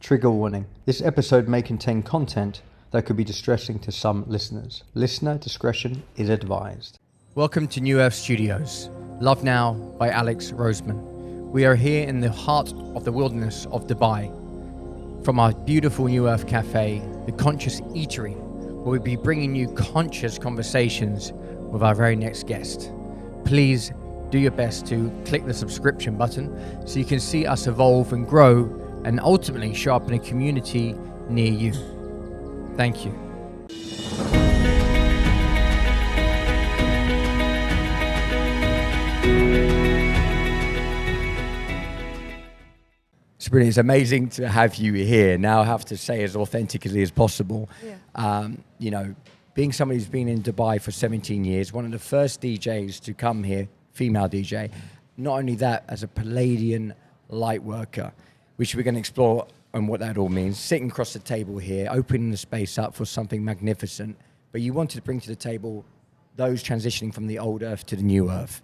Trigger warning. This episode may contain content that could be distressing to some listeners. Listener discretion is advised. Welcome to New Earth Studios. Love Now by Alex Roseman. We are here in the heart of the wilderness of Dubai. From our beautiful New Earth Cafe, the Conscious Eatery, where we'll be bringing you conscious conversations with our very next guest. Please do your best to click the subscription button so you can see us evolve and grow and ultimately show up in a community near you. Thank you. Sabrina, it's amazing to have you here. Now I have to say as authentically as possible. Yeah. Being somebody who's been in Dubai for 17 years, one of the first DJs to come here, female DJ, not only that, as a Pleiadian Lightworker, which we're going to explore and what that all means, sitting across the table here, opening the space up for something magnificent, but you wanted to bring to the table those transitioning from the old earth to the new earth.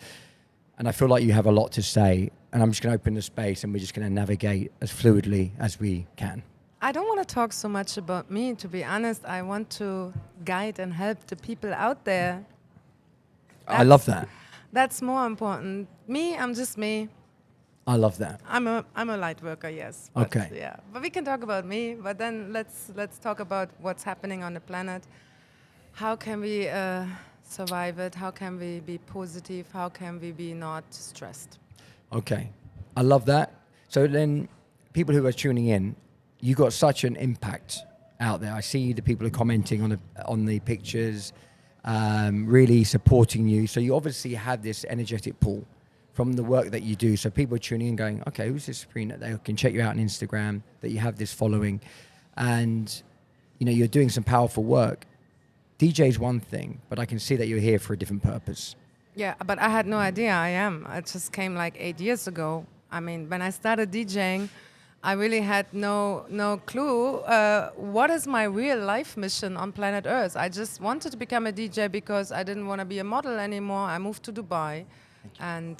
And I feel like you have a lot to say, and I'm just going to open the space and we're just going to navigate as fluidly as we can. I don't want to talk so much about me, to be honest. I want to guide and help the people out there. I love that. That's more important. Me, I'm just me. I love that. I'm a light worker, yes. Okay. Yeah, but we can talk about me. But then let's talk about what's happening on the planet. How can we survive it? How can we be positive? How can we be not stressed? Okay, I love that. So then, people who are tuning in, you got such an impact out there. I see the people are commenting on the pictures, really supporting you. So you obviously have this energetic pull from the work that you do. So people are tuning in going, okay, who's this Sabrina? They can check you out on Instagram, that you have this following. And, you're doing some powerful work. DJ is one thing, but I can see that you're here for a different purpose. Yeah, but I had no idea I am. It just came like 8 years ago. I mean, when I started DJing, I really had no clue what is my real life mission on planet Earth. I just wanted to become a DJ because I didn't want to be a model anymore. I moved to Dubai. And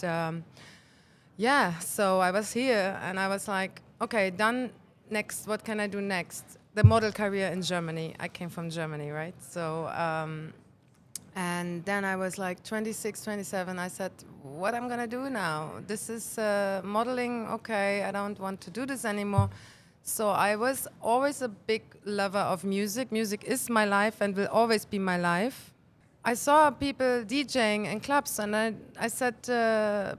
so I was here and I was like, okay, done. Next, what can I do next? The model career in Germany. I came from Germany, right? So, and then I was like 26, 27. I said, what I'm going to do now? This is modeling. Okay, I don't want to do this anymore. So I was always a big lover of music. Music is my life and will always be my life. I saw people DJing in clubs, and I said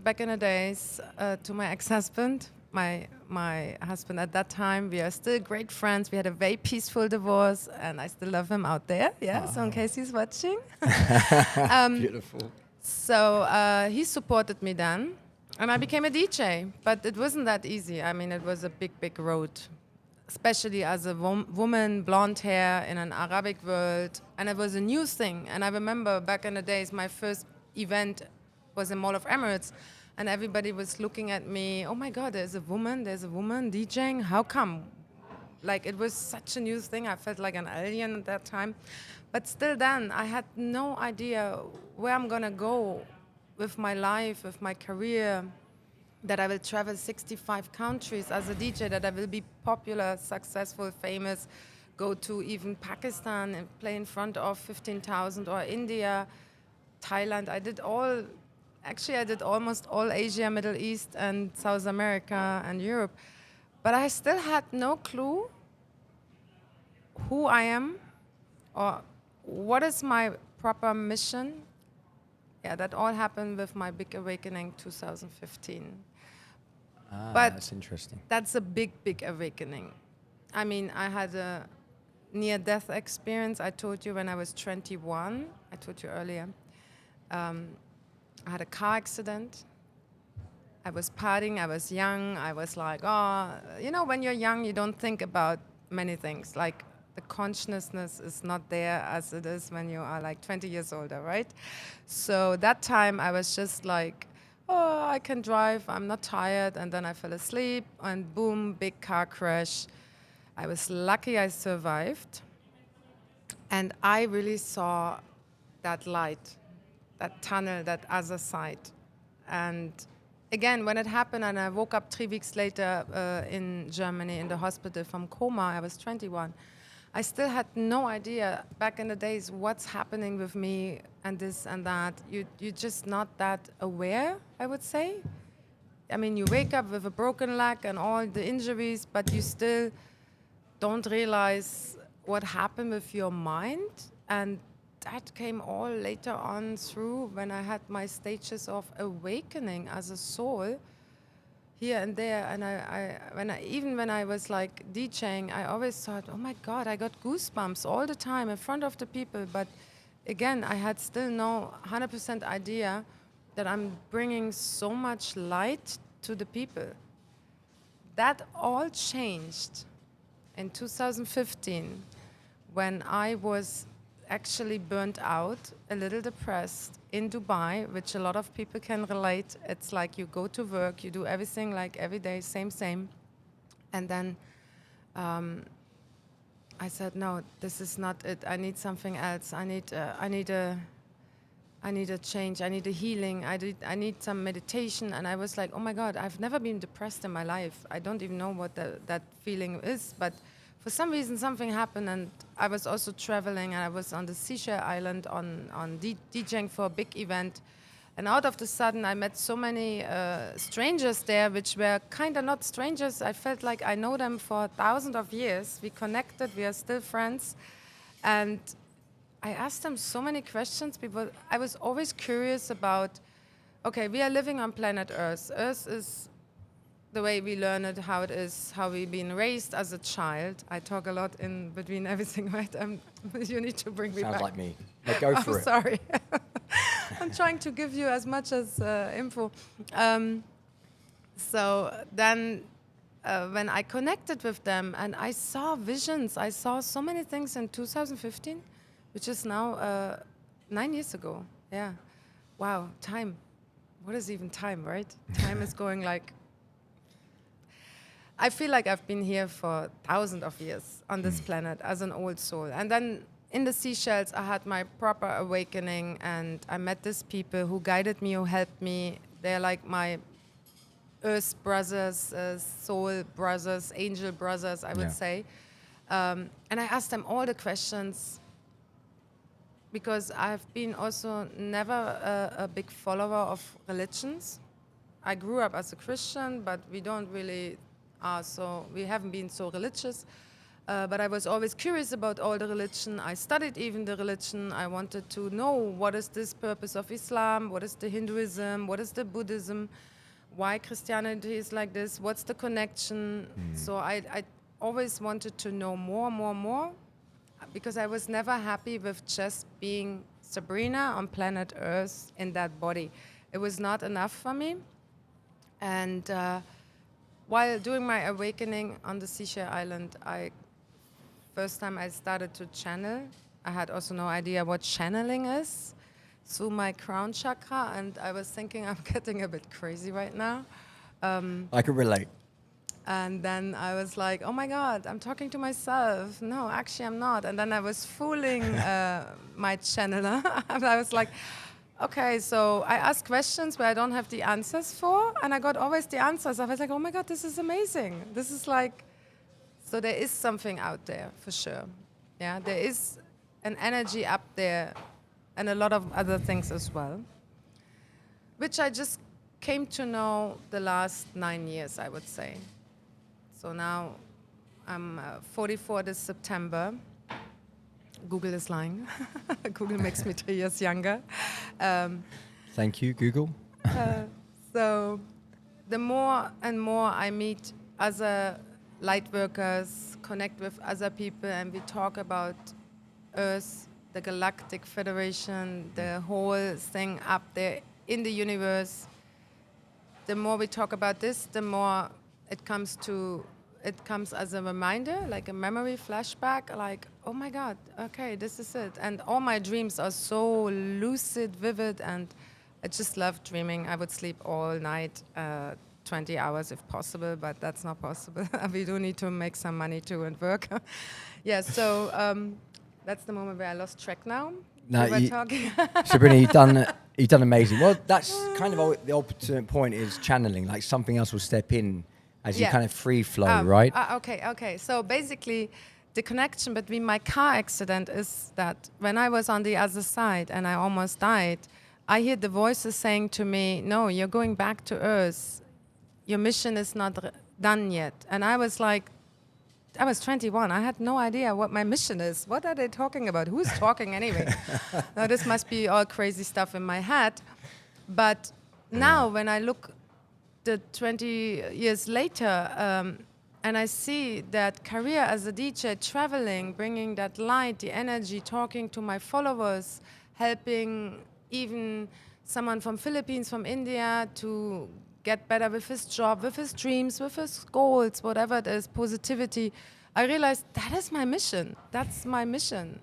back in the days to my ex-husband, my husband at that time, we are still great friends. We had a very peaceful divorce, and I still love him out there. Yeah, so in case he's watching. Beautiful. So he supported me then, and I became a DJ. But it wasn't that easy. I mean, it was a big, big road. Especially as a woman, blonde hair in an Arabic world. And it was a new thing. And I remember back in the days, my first event was in Mall of Emirates. And everybody was looking at me, oh my God, there's a woman DJing, how come? Like, it was such a new thing. I felt like an alien at that time. But still then, I had no idea where I'm gonna go with my life, with my career, that I will travel 65 countries as a DJ, that I will be popular, successful, famous, go to even Pakistan and play in front of 15,000, or India, Thailand. I did almost all Asia, Middle East, and South America, and Europe. But I still had no clue who I am or what is my proper mission. Yeah, that all happened with my big awakening 2015. But that's interesting. That's a big, big awakening. I mean, I had a near-death experience. I told you when I was 21. I told you earlier. I had a car accident. I was partying. I was young. I was like, when you're young, you don't think about many things. Like, the consciousness is not there as it is when you are like 20 years older, right? So that time I was just like, I can drive, I'm not tired, and then I fell asleep, and boom, big car crash. I was lucky I survived, and I really saw that light, that tunnel, that other side, and again, when it happened and I woke up 3 weeks later in Germany in the hospital from coma, I was 21. I still had no idea back in the days what's happening with me and this and that. You're just not that aware, I would say. I mean, you wake up with a broken leg and all the injuries, but you still don't realize what happened with your mind. And that came all later on through when I had my stages of awakening as a soul here and there. And even when I was like DJing, I always thought, oh my God, I got goosebumps all the time in front of the people. But again, I had still no 100% idea that I'm bringing so much light to the people. That all changed in 2015 when I was actually burnt out, a little depressed in Dubai, which a lot of people can relate. It's like you go to work, you do everything like every day, same. And then I said, no, this is not it. I need something else. I need a change. I need a healing. I need some meditation. And I was like, oh my God, I've never been depressed in my life. I don't even know what that feeling is. But for some reason, something happened. And I was also traveling. And I was on the Seychelles Island on DJing for a big event. And out of the sudden, I met so many strangers there, which were kind of not strangers. I felt like I know them for thousands of years. We connected. We are still friends. And I asked them so many questions because I was always curious about, okay, we are living on planet Earth. Earth is the way we learn it, how it is, how we've been raised as a child. I talk a lot in between everything, right? You need to bring me back. Sounds like me. But go for it. Sorry. I'm trying to give you as much as info. So then when I connected with them and I saw visions, I saw so many things in 2015, which is now 9 years ago. Yeah. Wow, time. What is even time, right? Time is going like... I feel like I've been here for thousands of years on this planet as an old soul. And then in the Seychelles, I had my proper awakening and I met these people who guided me, who helped me. They're like my earth brothers, soul brothers, angel brothers, I would say. And I asked them all the questions because I've been also never a big follower of religions. I grew up as a Christian, but we don't really... we haven't been so religious, but I was always curious about all the religion. I studied even the religion. I wanted to know what is this purpose of Islam, what is the Hinduism, what is the Buddhism, why Christianity is like this, what's the connection. So I always wanted to know more, because I was never happy with just being Sabrina on planet Earth in that body. It was not enough for me. And while doing my awakening on the Seychelles Island, first time I started to channel. I had also no idea what channeling is through my crown chakra, and I was thinking I'm getting a bit crazy right now. I can relate. And then I was like, oh my God, I'm talking to myself. No, actually I'm not. And then I was fooling my channeler. And I was like, okay, so I ask questions where I don't have the answers for, and I got always the answers. I was like, oh my God, this is amazing. This is like, so there is something out there for sure. Yeah, there is an energy up there and a lot of other things as well, which I just came to know the last 9 years, I would say. So now I'm 44 this September. Google is lying. Google makes me 3 years younger. Thank you, Google. So the more and more I meet other light workers, connect with other people, and we talk about Earth, the Galactic Federation, the whole thing up there in the universe, the more we talk about this, the more it comes as a reminder, like a memory flashback, like, oh my God, okay, this is it. And all my dreams are so lucid, vivid, and I just love dreaming. I would sleep all night, 20 hours if possible, but that's not possible. We do need to make some money too and work. Yeah, so that's the moment where I lost track now. No, we were talking. Sabrina, you've done amazing. Well, that's kind of the ultimate point is channeling. Like something else will step in as you kind of free flow, right? Okay. So basically, the connection between my car accident is that when I was on the other side and I almost died, I hear the voices saying to me, "No, you're going back to Earth. Your mission is not done yet." And I was like, I was 21. I had no idea what my mission is. What are they talking about? Who's talking anyway? Now, this must be all crazy stuff in my head. But now when I look the 20 years later and I see that career as a DJ, traveling, bringing that light, the energy, talking to my followers, helping even someone from Philippines, from India to get better with his job, with his dreams, with his goals, whatever it is, positivity. I realized that is my mission. That's my mission.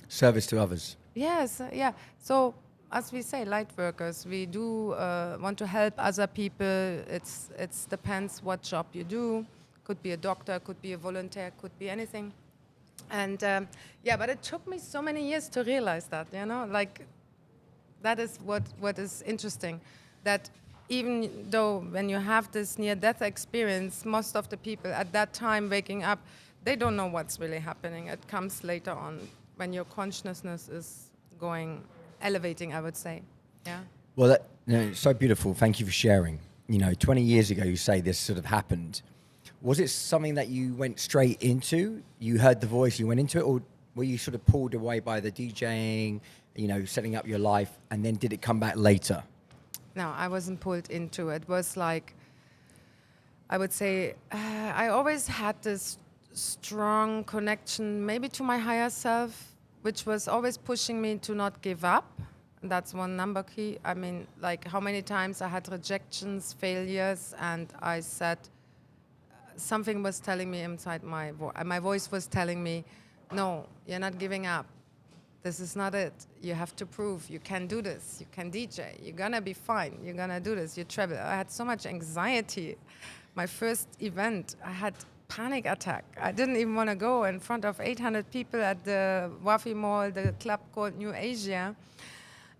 Service to others. Yes, yeah. So as we say, light workers, we do want to help other people. It depends what job you do. Could be a doctor, could be a volunteer, could be anything. And but it took me so many years to realize that, like that is what is interesting, that even though when you have this near-death experience, most of the people at that time waking up, they don't know what's really happening. It comes later on when your consciousness is elevating, I would say. Yeah. Well, it's so beautiful. Thank you for sharing. 20 years ago, you say this sort of happened. Was it something that you went straight into? You heard the voice, you went into it, or were you sort of pulled away by the DJing, setting up your life, and then did it come back later? No, I wasn't pulled into it. It was like, I would say, I always had this strong connection, maybe to my higher self, which was always pushing me to not give up. And that's one number key. I mean, like how many times I had rejections, failures, and I said, something was telling me inside my voice was telling me, no, you're not giving up. This is not it. You have to prove you can do this. You can DJ. You're going to be fine. You're going to do this. You travel. I had so much anxiety. My first event, I had panic attack. I didn't even want to go in front of 800 people at the Wafi Mall, the club called New Asia.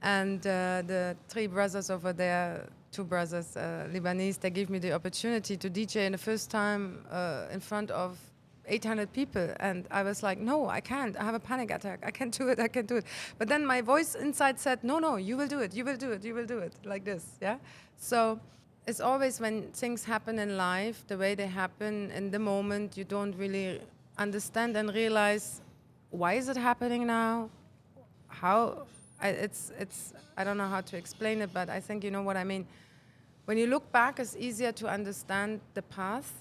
And the three brothers over there, two brothers, Lebanese, they gave me the opportunity to DJ in the first time in front of 800 people, and I was like, no, I can't. I have a panic attack. I can't do it. But then my voice inside said, no, you will do it. You will do it, like this, yeah? So it's always when things happen in life, the way they happen in the moment, you don't really understand and realize, why is it happening now? How? I don't know how to explain it, but I think you know what I mean. When you look back, it's easier to understand the path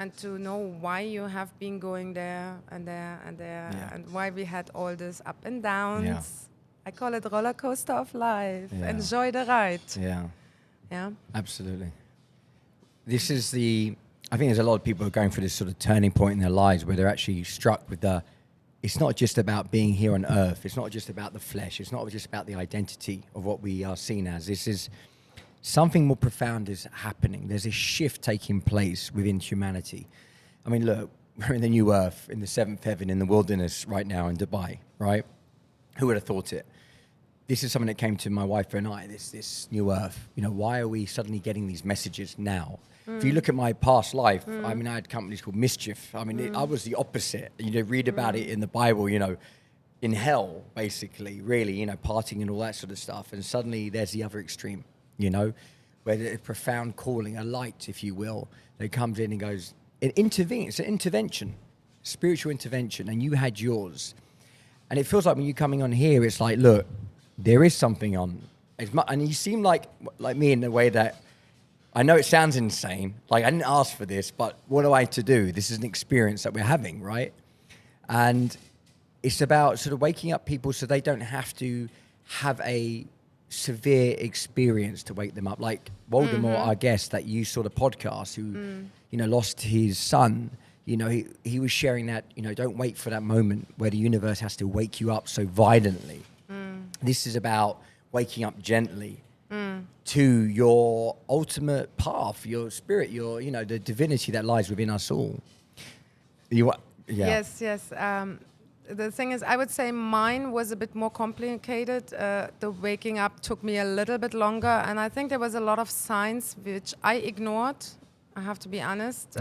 and to know why you have been going there and there and there, and why we had all this up and downs. Yeah. I call it roller coaster of life. Yeah. Enjoy the ride. Yeah. Absolutely. This is I think there's a lot of people who are going through this sort of turning point in their lives where they're actually struck with it's not just about being here on earth. It's not just about the flesh. It's not just about the identity of what we are seen as. This is something more profound is happening. There's a shift taking place within humanity. I mean, look, we're in the new earth, in the seventh heaven, in the wilderness right now in Dubai, right? Who would have thought it? This is something that came to my wife and I, this new earth. Why are we suddenly getting these messages now? If you look at my past life, I mean, I had companies called Mischief. I mean, I was the opposite. Read about it in the Bible, in hell, basically, really, partying and all that sort of stuff. And suddenly there's the other extreme, where there's a profound calling, a light, if you will, that comes in and goes, it intervenes. It's an intervention, spiritual intervention, and you had yours. And it feels like when you're coming on here, it's like, look, there is something on. And you seem like me in the way that, I know it sounds insane, like I didn't ask for this, but what do I have to do? This is an experience that we're having, right? And it's about sort of waking up people so they don't have to have a severe experience to wake them up. Like Voldemort, our guest that you saw the podcast, who, lost his son, he was sharing that, don't wait for that moment where the universe has to wake you up so violently. This is about waking up gently to your ultimate path, your spirit, your, the divinity that lies within us all. Yes. the thing is, I would say mine was a bit more complicated. The waking up took me a little bit longer, and I think there was a lot of signs which I ignored. I have to be honest.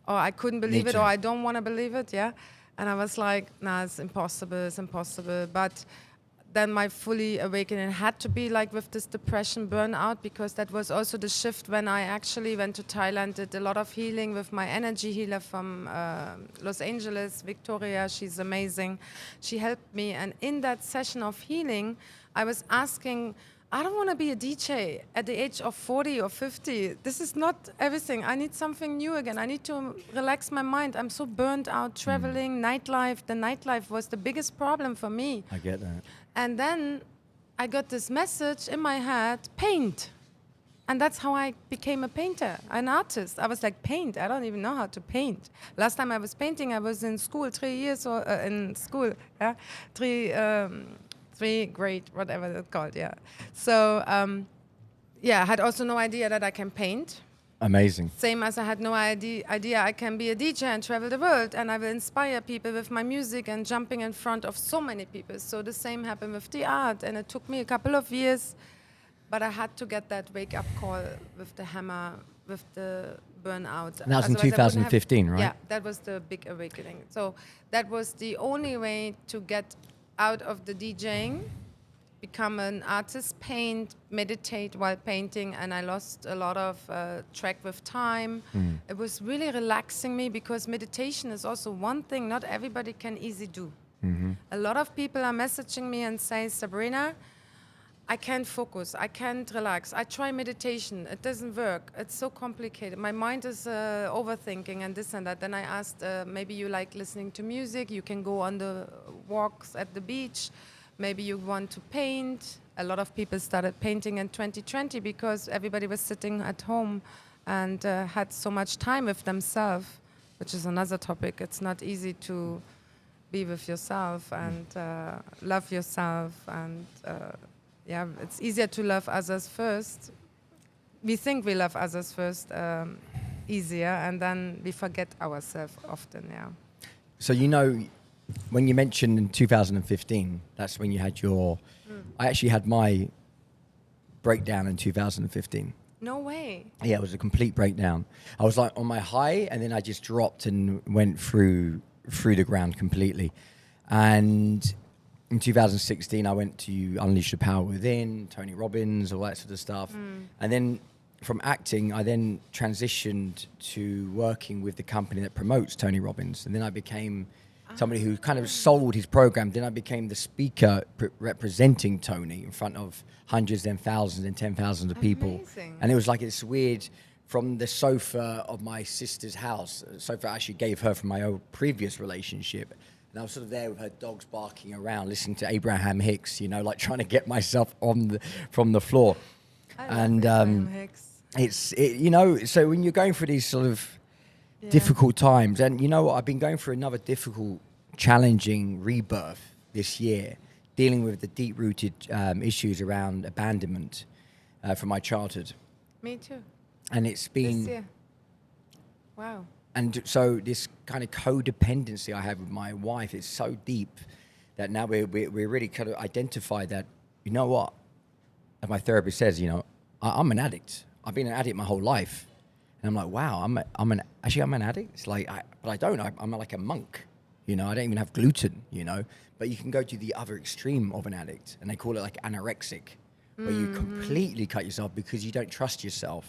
Or I couldn't believe it, or I don't want to believe it. Yeah, and I was like, nah, it's impossible. It's impossible. But then my fully awakening had to be like with this depression burnout, because that was also the shift when I actually went to Thailand, did a lot of healing with my energy healer from Los Angeles, Victoria. She's amazing. She helped me. And in that session of healing, I was asking, I don't want to be a DJ at the age of 40 or 50. This is not everything. I need something new again. I need to relax my mind. I'm so burnt out traveling, nightlife. The nightlife was the biggest problem for me. I get that. And then I got this message in my head, paint. And that's how I became a painter, an artist. I was like, paint? I don't even know how to paint. Last time I was painting, I was in school, 3 years or in school, yeah? Three grade, whatever it's called, yeah. So, I had also no idea that I can paint. Amazing. Same as I had no idea I can be a DJ and travel the world, and I will inspire people with my music and jumping in front of so many people. So the same happened with the art, and it took me a couple of years, but I had to get that wake-up call with the hammer, with the burnout. And that was in 2015, right? Yeah, that was the big awakening. So that was the only way to get out of the DJing, become an artist, paint, meditate while painting, and I lost a lot of track with time. It was really relaxing me, because meditation is also one thing not everybody can easily do. A lot of people are messaging me and say, Sabrina, I can't focus, I can't relax. I try meditation, it doesn't work. It's so complicated. My mind is overthinking and this and that. Then I asked, maybe you like listening to music, you can go on the walks at the beach. Maybe you want to paint. A lot of people started painting in 2020 because everybody was sitting at home and had so much time with themselves, which is another topic. It's not easy to be with yourself and love yourself. And it's easier to love others first. We think we love others first easier, and then we forget ourselves often, yeah. So, when you mentioned in 2015, that's when you had your... I actually had my breakdown in 2015. No way. Yeah, it was a complete breakdown. I was like on my high, and then I just dropped and went through the ground completely. And in 2016, I went to Unleash the Power Within, Tony Robbins, all that sort of stuff. And then from acting, I then transitioned to working with the company that promotes Tony Robbins. And then I became somebody who kind of sold his program. Then I became the speaker representing Tony in front of hundreds and thousands and 10,000 of people. Amazing. And it was like it's weird, from the sofa of my sister's house. The sofa I actually gave her from my old previous relationship. And I was sort of there with her dogs barking around, listening to Abraham Hicks, like trying to get myself from the floor. I love Abraham Hicks. So when you're going through these sort of difficult times, and I've been going through another difficult, challenging rebirth this year, dealing with the deep-rooted issues around abandonment from my childhood. Me too. And it's been... This year. Wow. And so this kind of codependency I have with my wife is so deep that now we're really kind of identify that, you know what, as my therapist says, I'm an addict. I've been an addict my whole life. And I'm like, wow, I'm an addict. It's like, but I don't. I'm like a monk. I don't even have gluten. But you can go to the other extreme of an addict, and they call it like anorexic, where you completely cut yourself because you don't trust yourself,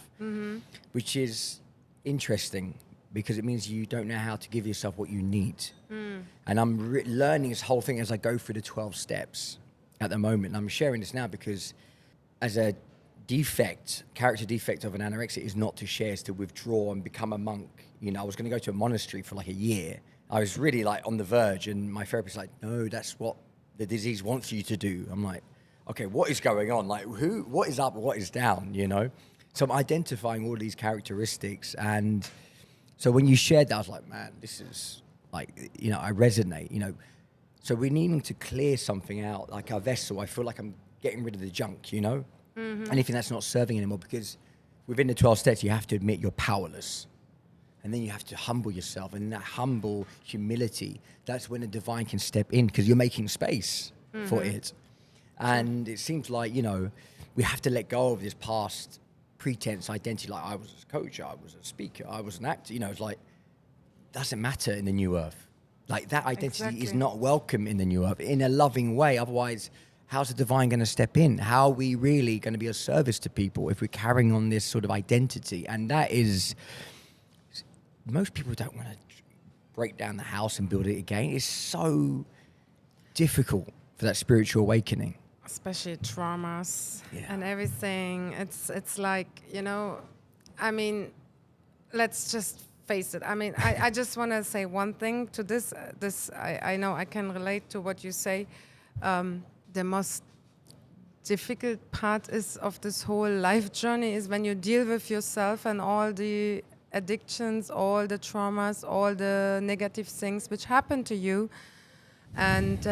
which is interesting because it means you don't know how to give yourself what you need. And I'm learning this whole thing as I go through the 12 steps at the moment. And I'm sharing this now because as a character defect of an anorexic is not to share, is to withdraw and become a monk. I was going to go to a monastery for like a year. I was really like on the verge, and my therapist like, no, that's what the disease wants you to do. I'm like, okay, what is going on? Like, what is up, what is down, So I'm identifying all these characteristics. And so when you shared that, I was like, man, this is like, I resonate, So we're needing to clear something out, like our vessel. I feel like I'm getting rid of the junk, anything that's not serving anymore, because within the 12 steps, you have to admit you're powerless. And then you have to humble yourself. And that humble humility, that's when the divine can step in, because you're making space for it. And it seems like, we have to let go of this past pretense identity. Like, I was a coach, I was a speaker, I was an actor. It's like, doesn't matter in the new earth. Like, that identity is not welcome in the new earth in a loving way. Otherwise, how's the divine going to step in? How are we really going to be of service to people if we're carrying on this sort of identity? And that is, most people don't want to break down the house and build it again. It's so difficult for that spiritual awakening. Especially traumas and everything. It's like, I mean, let's just face it. I mean, I just want to say one thing to this. I know I can relate to what you say. The most difficult part of this whole life journey is when you deal with yourself and all the addictions, all the traumas, all the negative things which happen to you. And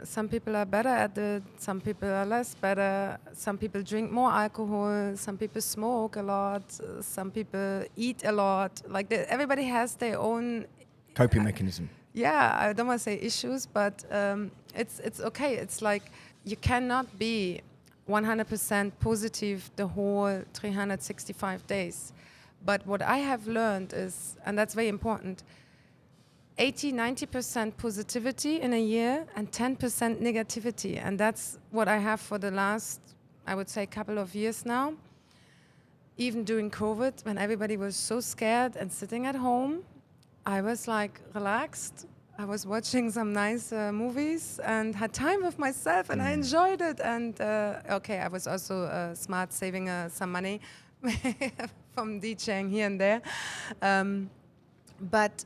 some people are better at it, some people are less better, some people drink more alcohol, some people smoke a lot, some people eat a lot. Like, everybody has their own coping mechanism. Yeah, I don't want to say issues, but it's okay. It's like you cannot be 100% positive the whole 365 days. But what I have learned is, and that's very important, 80-90% positivity in a year and 10% negativity. And that's what I have for the last, I would say, couple of years now. Even during COVID, when everybody was so scared and sitting at home, I was like relaxed. I was watching some nice movies and had time with myself, and I enjoyed it. And I was also smart, saving some money from DJing here and there. But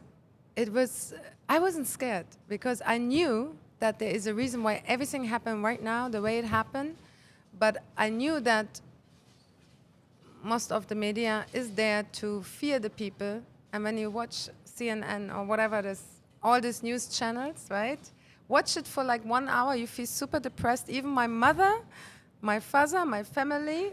I wasn't scared, because I knew that there is a reason why everything happened right now the way it happened. But I knew that most of the media is there to fear the people. And when you watch CNN or whatever it is, all these news channels, right? Watch it for like 1 hour, you feel super depressed. Even my mother, my father, my family,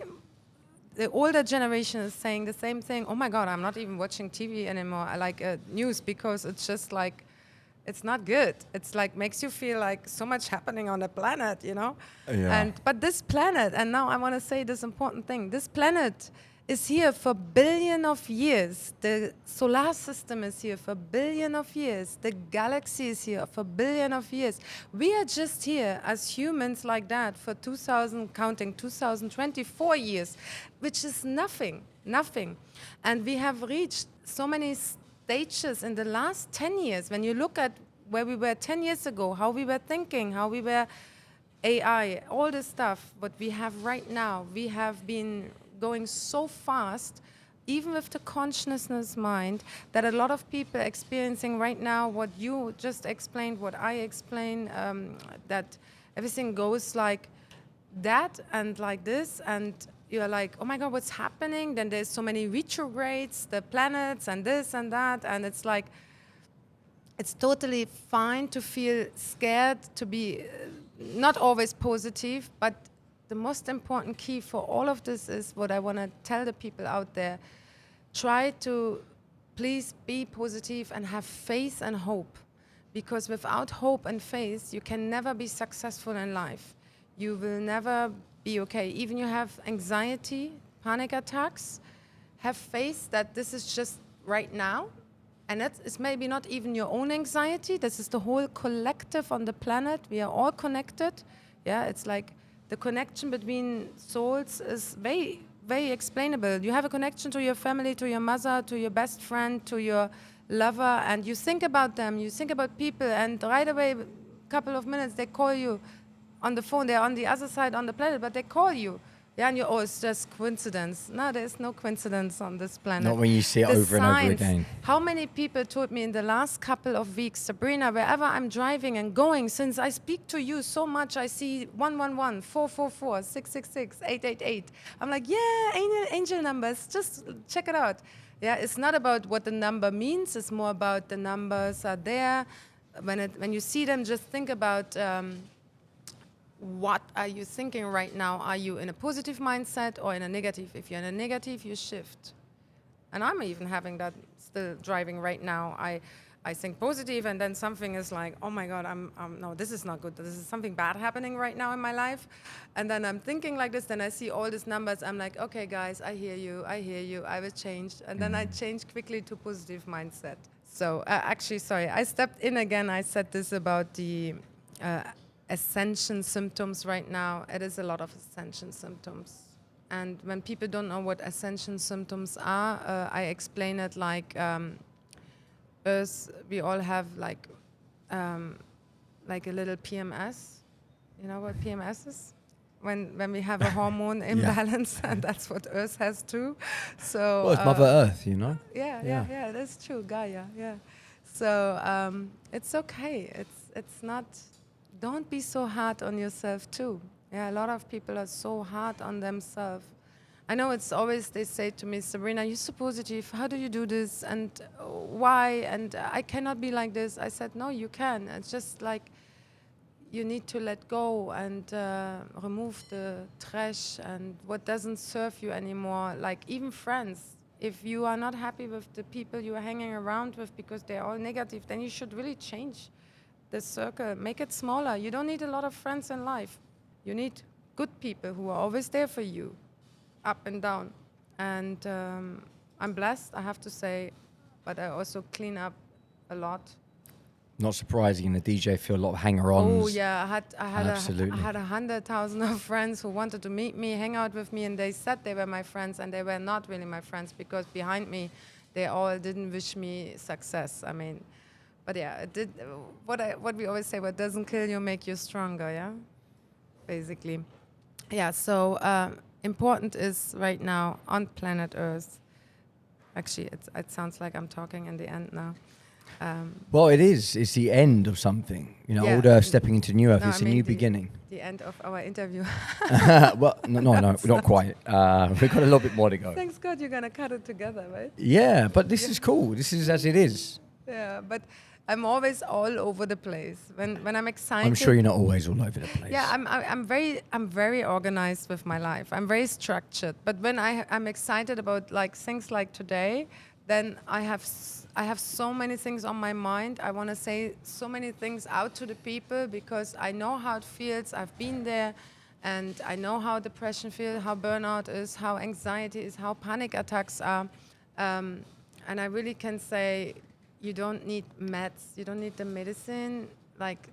the older generation is saying the same thing. Oh my God, I'm not even watching TV anymore. I like news, because it's just like, it's not good. It's like, makes you feel like so much happening on the planet, Yeah. But this planet, and now I want to say this important thing, this planet is here for billion of years. The solar system is here for billion of years. The galaxy is here for billion of years. We are just here as humans like that for 2024 years, which is nothing. And we have reached so many stages in the last 10 years. When you look at where we were 10 years ago, how we were thinking, how we were AI, all this stuff, what we have right now, we have been going so fast, even with the consciousness mind, that a lot of people are experiencing right now what you just explained, what I explained, that everything goes like that and like this, and you're like, oh my God, what's happening? Then there's so many retrogrades, the planets and this and that, and it's like, it's totally fine to feel scared, to be not always positive, but the most important key for all of this is what I want to tell the people out there. Try to please be positive and have faith and hope, because without hope and faith, you can never be successful in life. You will never be okay. Even you have anxiety, panic attacks, have faith that this is just right now. And it's maybe not even your own anxiety. This is the whole collective on the planet. We are all connected. Yeah, it's like the connection between souls is very, very explainable. You have a connection to your family, to your mother, to your best friend, to your lover, and you think about them, you think about people, and right away, a couple of minutes, they call you on the phone. They're on the other side on the planet, but they call you. Yeah, and you're, oh, it's just coincidence. No, there's no coincidence on this planet. Not when you see it over and over again. How many people told me in the last couple of weeks, Sabrina, wherever I'm driving and going, since I speak to you so much, I see 111, 444, 666, 888. I'm like, yeah, angel numbers, just check it out. Yeah, it's not about what the number means. It's more about the numbers are there. When you see them, just think about what are you thinking right now? Are you in a positive mindset or in a negative? If you're in a negative, you shift. And I'm even having that still driving right now. I think positive, and then something is like, oh my God, no, this is not good. This is something bad happening right now in my life. And then I'm thinking like this, then I see all these numbers. I'm like, okay, guys, I hear you, I will change. And then I change quickly to positive mindset. So actually, sorry, I stepped in again. I said this about the ascension symptoms right now. It is a lot of ascension symptoms. And when people don't know what ascension symptoms are, I explain it like Earth, we all have like a little PMS. You know what PMS is? When we have a hormone imbalance, and that's what Earth has too. So well, it's Mother Earth, you know. Yeah, that's true, Gaia. Yeah. So it's okay. It's not. Don't be so hard on yourself too. Yeah, a lot of people are so hard on themselves. I know it's always, they say to me, Sabrina, you're so positive. How do you do this? And why? And I cannot be like this. I said, no, you can. It's just like you need to let go and remove the trash and what doesn't serve you anymore. Like even friends. If you are not happy with the people you are hanging around with because they're all negative, then you should really change the circle. Make it smaller. You don't need a lot of friends in life. You need good people who are always there for you. Up and down, and I'm blessed, I have to say, but I also clean up a lot. Not surprising in the DJ field, a lot of hanger-ons. Oh yeah, Absolutely. I had 100,000 of friends who wanted to meet me, hang out with me, and they said they were my friends, and they were not really my friends because behind me, they all didn't wish me success. I mean, but yeah, it did. What we always say: what doesn't kill you make you stronger. Yeah, basically. Yeah. So. Important is right now on planet Earth. Actually, it sounds like I'm talking in the end now. Well, it is. It's the end of something. You know, old Earth stepping into new Earth. It's a new beginning. The end of our interview. Well, no, not quite. We've got a little bit more to go. Thanks God you're going to cut it together, right? Yeah, but this is cool. This is as it is. Yeah, but I'm always all over the place. When I'm excited. I'm sure you're not always all over the place. Yeah, I'm very organized with my life. I'm very structured. But when I'm excited about like things like today, then I have so many things on my mind. I want to say so many things out to the people because I know how it feels. I've been there, and I know how depression feels, how burnout is, how anxiety is, how panic attacks are, and I really can say. You don't need meds. You don't need the medicine like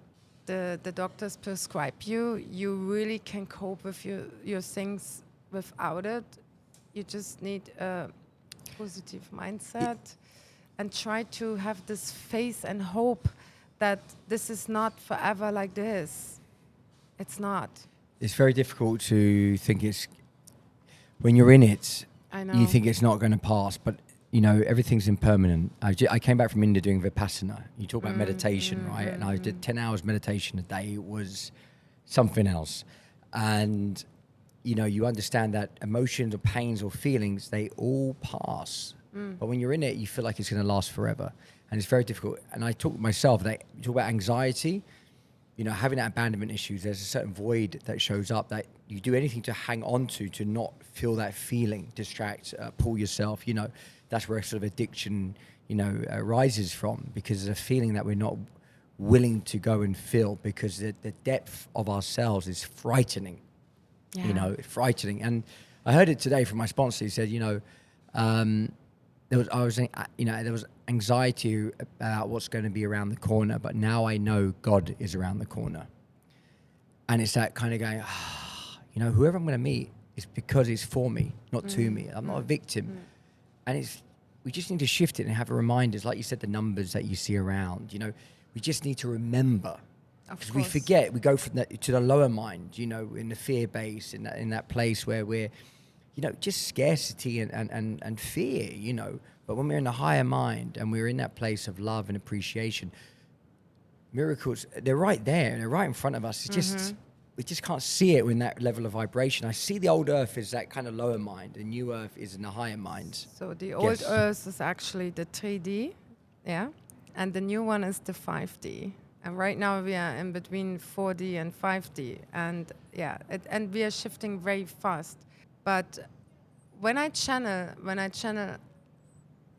the doctors prescribe you. You really can cope with your things without it. You just need a positive mindset and try to have this faith and hope that this is not forever like this. It's not. It's very difficult to think it's... When you're in it, I know. You think it's not going to pass, but... You know, everything's impermanent. I came back from India doing Vipassana. You talk about meditation, right? And I did 10 hours meditation a day. It was something else. And, you know, you understand that emotions or pains or feelings, they all pass. But when you're in it, you feel like it's going to last forever. And it's very difficult. And I talk myself, you talk about anxiety, you know, having that abandonment issues, there's a certain void that shows up that you do anything to hang on to not feel that feeling, distract, pull yourself, you know. That's where sort of addiction, you know, arises from, because there's a feeling that we're not willing to go and feel because the depth of ourselves is frightening. Yeah. You know, frightening. And I heard it today from my sponsor. He said, you know, there was anxiety about what's going to be around the corner, but now I know God is around the corner. And it's that kind of going, you know, whoever I'm going to meet is because it's for me, not to me. I'm not a victim. And we just need to shift it and have a reminders, like you said, the numbers that you see around, you know, we just need to remember. Because we forget, we go from that to the lower mind, you know, in the fear base, in that place where we're, you know, just scarcity and fear, you know. But when we're in the higher mind and we're in that place of love and appreciation, miracles, they're right there, they're right in front of us. It's just... We just can't see it in that level of vibration. I see the old Earth as that kind of lower mind. The new Earth is in the higher mind. So the old Earth is actually the 3D, yeah? And the new one is the 5D. And right now we are in between 4D and 5D. And yeah, and we are shifting very fast. But when I channel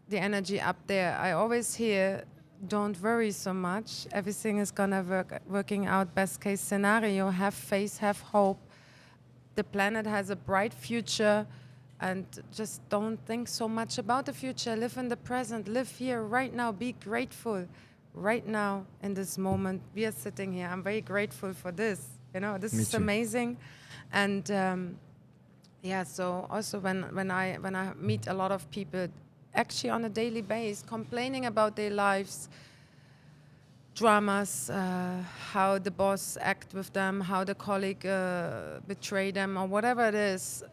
the energy up there. I always hear, don't worry so much. Everything is gonna working out. Best case scenario. Have faith, have hope. The planet has a bright future, and just don't think so much about the future. Live in the present. Live here right now. Be grateful. Right now, in this moment, we are sitting here. I'm very grateful for this. You know, this is amazing, and yeah. So also when I meet a lot of people, actually on a daily basis, complaining about their lives, dramas, how the boss act with them, how the colleague betray them, or whatever it is,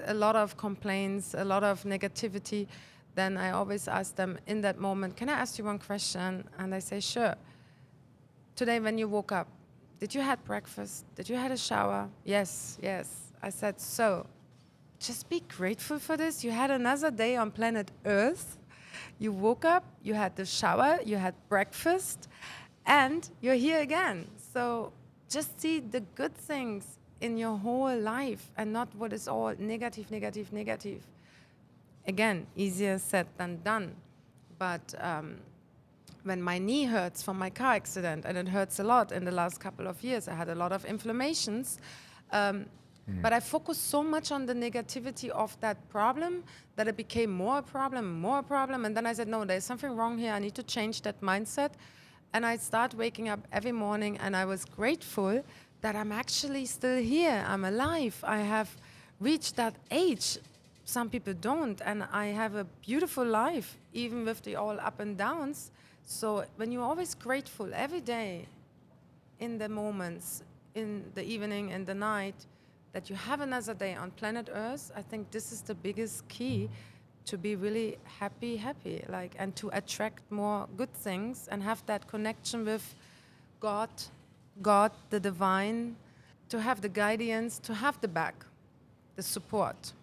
a lot of complaints, a lot of negativity, then I always ask them in that moment, can I ask you one question? And they say, sure. Today when you woke up, did you had breakfast? Did you had a shower? Yes, yes. I said, so just be grateful for this. You had another day on planet Earth. You woke up, you had the shower, you had breakfast, and you're here again. So just see the good things in your whole life and not what is all negative, negative, negative. Again, easier said than done. But when my knee hurts from my car accident, and it hurts a lot in the last couple of years, I had a lot of inflammations. But I focused so much on the negativity of that problem that it became more problem. And then I said, no, there's something wrong here. I need to change that mindset. And I start waking up every morning, and I was grateful that I'm actually still here. I'm alive. I have reached that age. Some people don't. And I have a beautiful life, even with the all up and downs. So when you're always grateful every day, in the moments, in the evening, in the night, that you have another day on planet Earth, I think this is the biggest key to be really happy, like, and to attract more good things and have that connection with God, the divine, to have the guidance, to have the back, the support.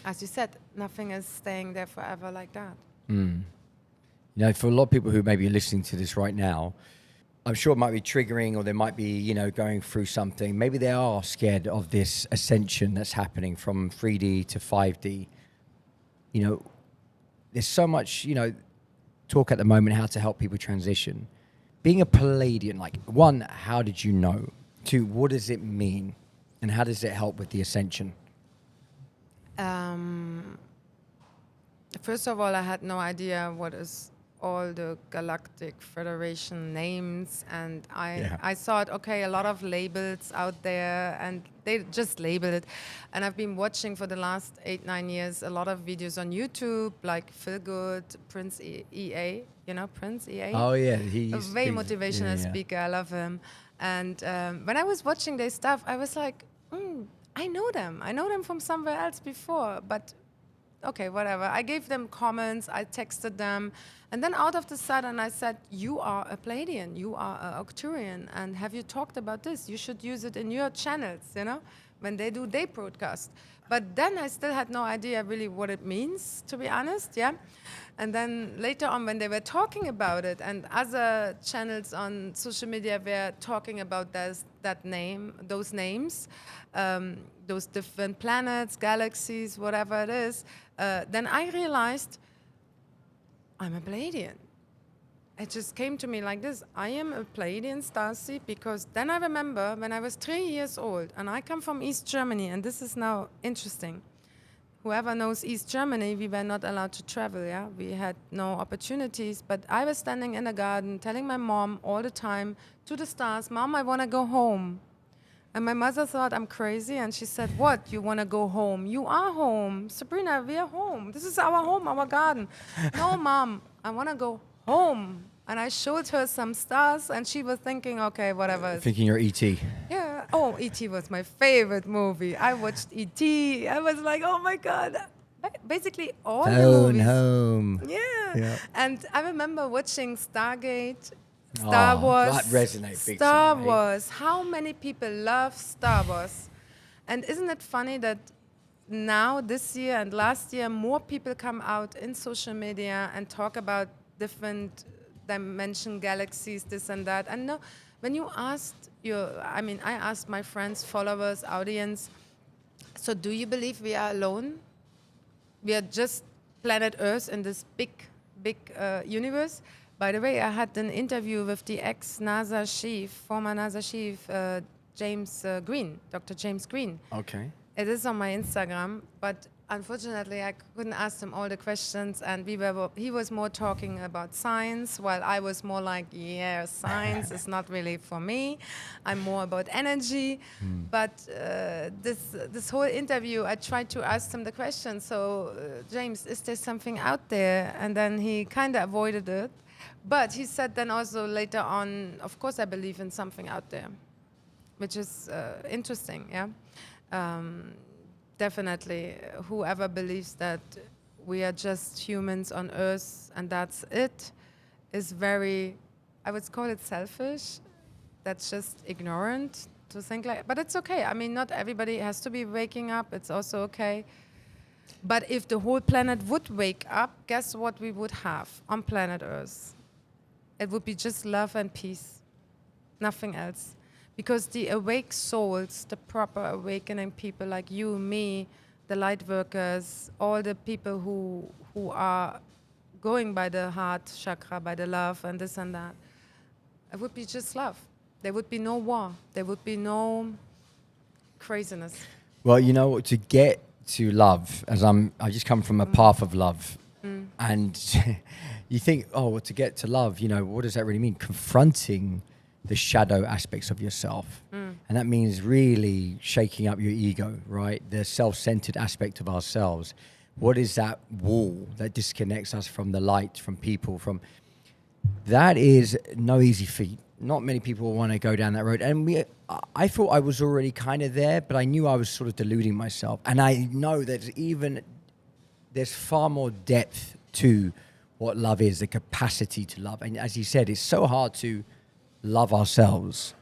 As you said, nothing is staying there forever like that. You know, for a lot of people who may be listening to this right now, I'm sure it might be triggering, or they might be, you know, going through something. Maybe they are scared of this ascension that's happening from 3D to 5D. You know, there's so much, you know, talk at the moment how to help people transition. Being a Pleiadian, like, one, how did you know? Two, what does it mean? And how does it help with the ascension? First of all, I had no idea what is all the Galactic Federation names, and I thought, okay, a lot of labels out there, and they just labeled it. And I've been watching for the last 8-9 years a lot of videos on YouTube, like Feel Good, Prince EA, you know, Prince EA. Oh yeah, a very motivational speaker. I love him. And when I was watching their stuff, I was like, I know them. I know them from somewhere else before, but okay, whatever. I gave them comments, I texted them, and then out of the sudden I said, you are a Pleiadian, you are a Arcturian, and have you talked about this? You should use it in your channels, you know, when they do their broadcast. But then I still had no idea really what it means, to be honest, yeah. And then later on, when they were talking about it, and other channels on social media were talking about those names, those different planets, galaxies, whatever it is, then I realized I'm a Pleiadian. It just came to me like this. I am a Pleiadian starseed, because then I remember when I was 3 years old, and I come from East Germany, and this is now interesting. Whoever knows East Germany, we were not allowed to travel, yeah? We had no opportunities, but I was standing in the garden telling my mom all the time to the stars, Mom, I want to go home. And my mother thought I'm crazy, and she said, what, you want to go home? You are home. Sabrina, we are home. This is our home, our garden. No, Mom, I want to go home. And I showed her some stars, and she was thinking, okay, whatever. Thinking you're E.T. Yeah. Oh, E.T. was my favorite movie. I watched E.T. I was like, oh, my God. Basically, all the movies. Home. Yeah. And I remember watching Stargate, Star Wars. That resonates big Star time, Wars. How many people love Star Wars? And isn't it funny that now, this year and last year, more people come out in social media and talk about different dimension galaxies, this and that. And no, when you asked I asked my friends, followers, audience, so do you believe we are alone? We are just planet Earth in this big universe. By the way, I had an interview with the ex-NASA chief, former NASA chief, James Green, Dr. James Green. Okay. It is on my Instagram, but unfortunately I couldn't ask him all the questions, and he was more talking about science, while I was more like, yeah, science is not really for me. I'm more about energy. But this whole interview, I tried to ask him the question, so James, is there something out there? And then he kind of avoided it. But he said then also later on, of course I believe in something out there, which is interesting, yeah. Definitely, whoever believes that we are just humans on Earth and that's it is very, I would call it selfish. That's just ignorant to think like, but it's okay. I mean, not everybody has to be waking up. It's also okay. But if the whole planet would wake up, guess what we would have on planet Earth? It would be just love and peace, nothing else. Because the awake souls, the proper awakening people like you, me, the light workers, all the people who are going by the heart chakra, by the love and this and that, it would be just love. There would be no war. There would be no craziness. Well, you know, to get to love, I just come from a path of love. And you think, oh, well, to get to love, you know, what does that really mean? Confronting the shadow aspects of yourself. And that means really shaking up your ego, right? The self-centered aspect of ourselves. What is that wall that disconnects us from the light, from people, from... That is no easy feat. Not many people want to go down that road. And I thought I was already kind of there, but I knew I was sort of deluding myself. And I know that there's far more depth to what love is, the capacity to love. And as you said, it's so hard to love ourselves.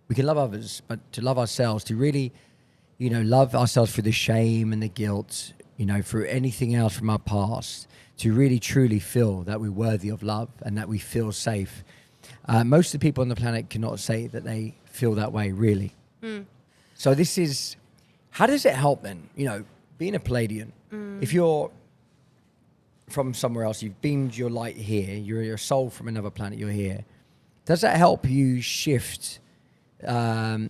We can love others, but to love ourselves, to really, you know, love ourselves through the shame and the guilt, you know, through anything else from our past, to really truly feel that we're worthy of love and that we feel safe. Most of the people on the planet cannot say that they feel that way, really. So this is, how does it help then? You know, being a Pleiadian, if you're from somewhere else, you've beamed your light here, you're a soul from another planet, you're here. Does that help you shift the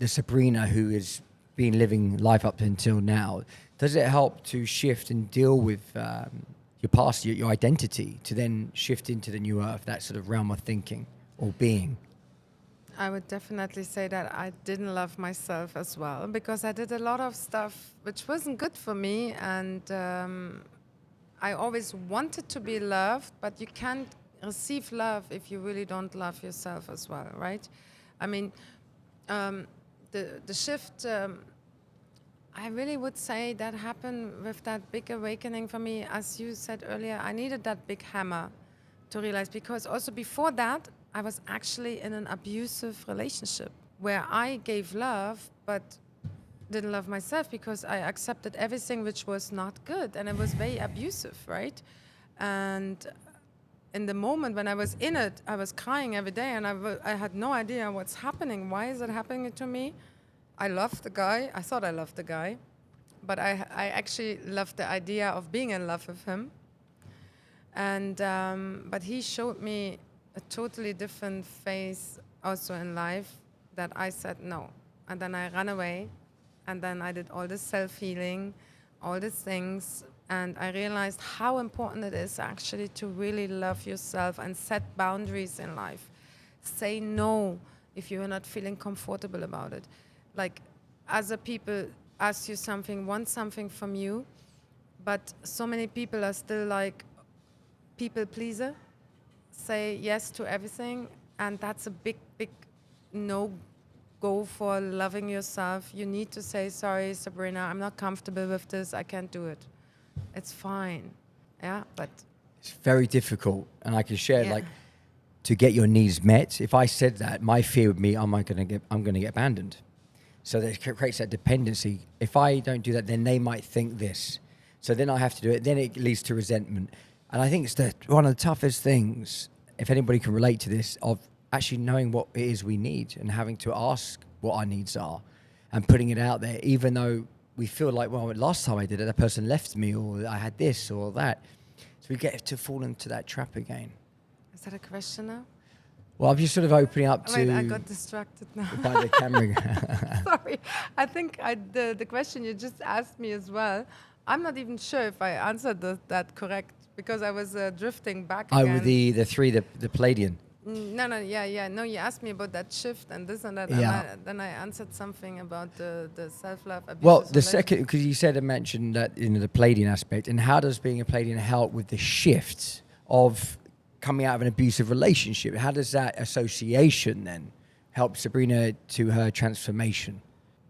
Sabrina who has been living life up until now? Does it help to shift and deal with your past, your identity, to then shift into the new earth, that sort of realm of thinking or being? I would definitely say that I didn't love myself as well, because I did a lot of stuff which wasn't good for me, and I always wanted to be loved, but you can't receive love if you really don't love yourself as well, right? I mean, the shift, I really would say that happened with that big awakening for me. As you said earlier, I needed that big hammer to realize, because also before that, I was actually in an abusive relationship where I gave love, but didn't love myself because I accepted everything which was not good, and it was very abusive, right? And in the moment when I was in it, I was crying every day, and I had no idea what's happening. Why is it happening to me? I loved the guy. I thought I loved the guy, but I actually loved the idea of being in love with him. And but he showed me a totally different phase also in life that I said no. And then I ran away, and then I did all this self-healing, all these things. And I realized how important it is actually to really love yourself and set boundaries in life. Say no if you are not feeling comfortable about it. Like, other people ask you something, want something from you, but so many people are still like people pleaser, say yes to everything, and that's a big, big no-go for loving yourself. You need to say, sorry, Sabrina, I'm not comfortable with this, I can't do it. It's fine, yeah, but... It's very difficult, and I can share, like, to get your needs met. If I said that, my fear would be, I'm going to get abandoned. So that creates that dependency. If I don't do that, then they might think this. So then I have to do it. Then it leads to resentment. And I think it's one of the toughest things, if anybody can relate to this, of actually knowing what it is we need and having to ask what our needs are and putting it out there, even though we feel like, well, last time I did it, that person left me, or I had this or that. So we get to fall into that trap again. Is that a question now? Well, I'm just sort of opening up to... Wait, I got distracted now. By the camera. Sorry. I think the question you just asked me as well, I'm not even sure if I answered that correct, because I was drifting back again. With the Pleiadian. No, yeah. No, you asked me about that shift and this and that. Yeah. And then I answered something about the self-love abuse. Well, the second, because you said and mentioned that, the Pleiadian aspect, and how does being a Pleiadian help with the shift of coming out of an abusive relationship? How does that association then help Sabrina to her transformation?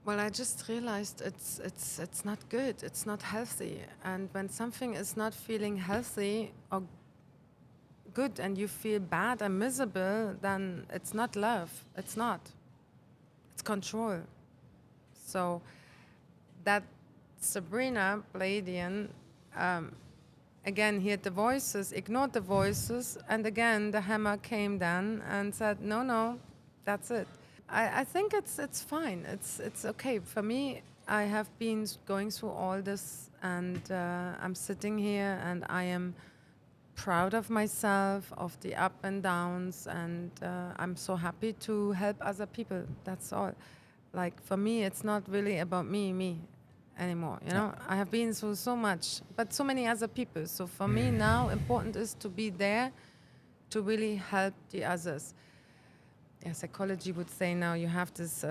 Well, I just realized it's not good. It's not healthy. And when something is not feeling healthy or good and you feel bad and miserable, then it's not love. It's not. It's control. So that Sabrina Pleiadian, again, heard the voices, ignored the voices, and again the hammer came down and said, no, that's it. I think it's fine. It's okay. For me, I have been going through all this, and I'm sitting here and I am proud of myself, of the up and downs, and I'm so happy to help other people. That's all. Like, for me, it's not really about me anymore, I have been through so much, but so many other people. So for me now, important is to be there to really help the others. Yeah, psychology would say now you have this